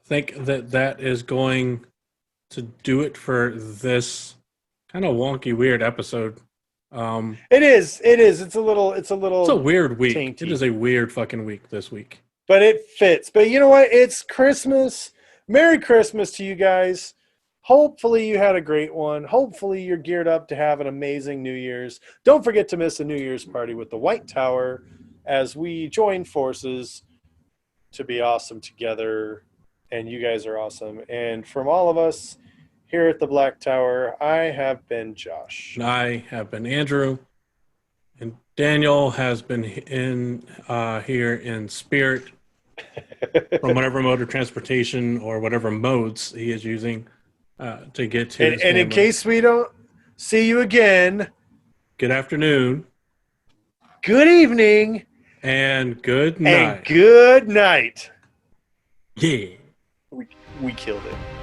think that is going to do it for this kind of wonky, weird episode. It is. It's a weird week. Tinky. It is a weird fucking week this week. But it fits. But you know what? It's Christmas. Merry Christmas to you guys. Hopefully you had a great one. Hopefully you're geared up to have an amazing New Year's. Don't forget to miss a New Year's party with the White Tower as we join forces to be awesome together. And you guys are awesome. And from all of us here at the Black Tower, I have been Josh. And I have been Andrew. And Daniel has been in here in spirit from whatever mode of transportation or whatever modes he is using to get to his and in case we don't see you again, good afternoon, good evening, and good night. And good night. Yeah. We killed it.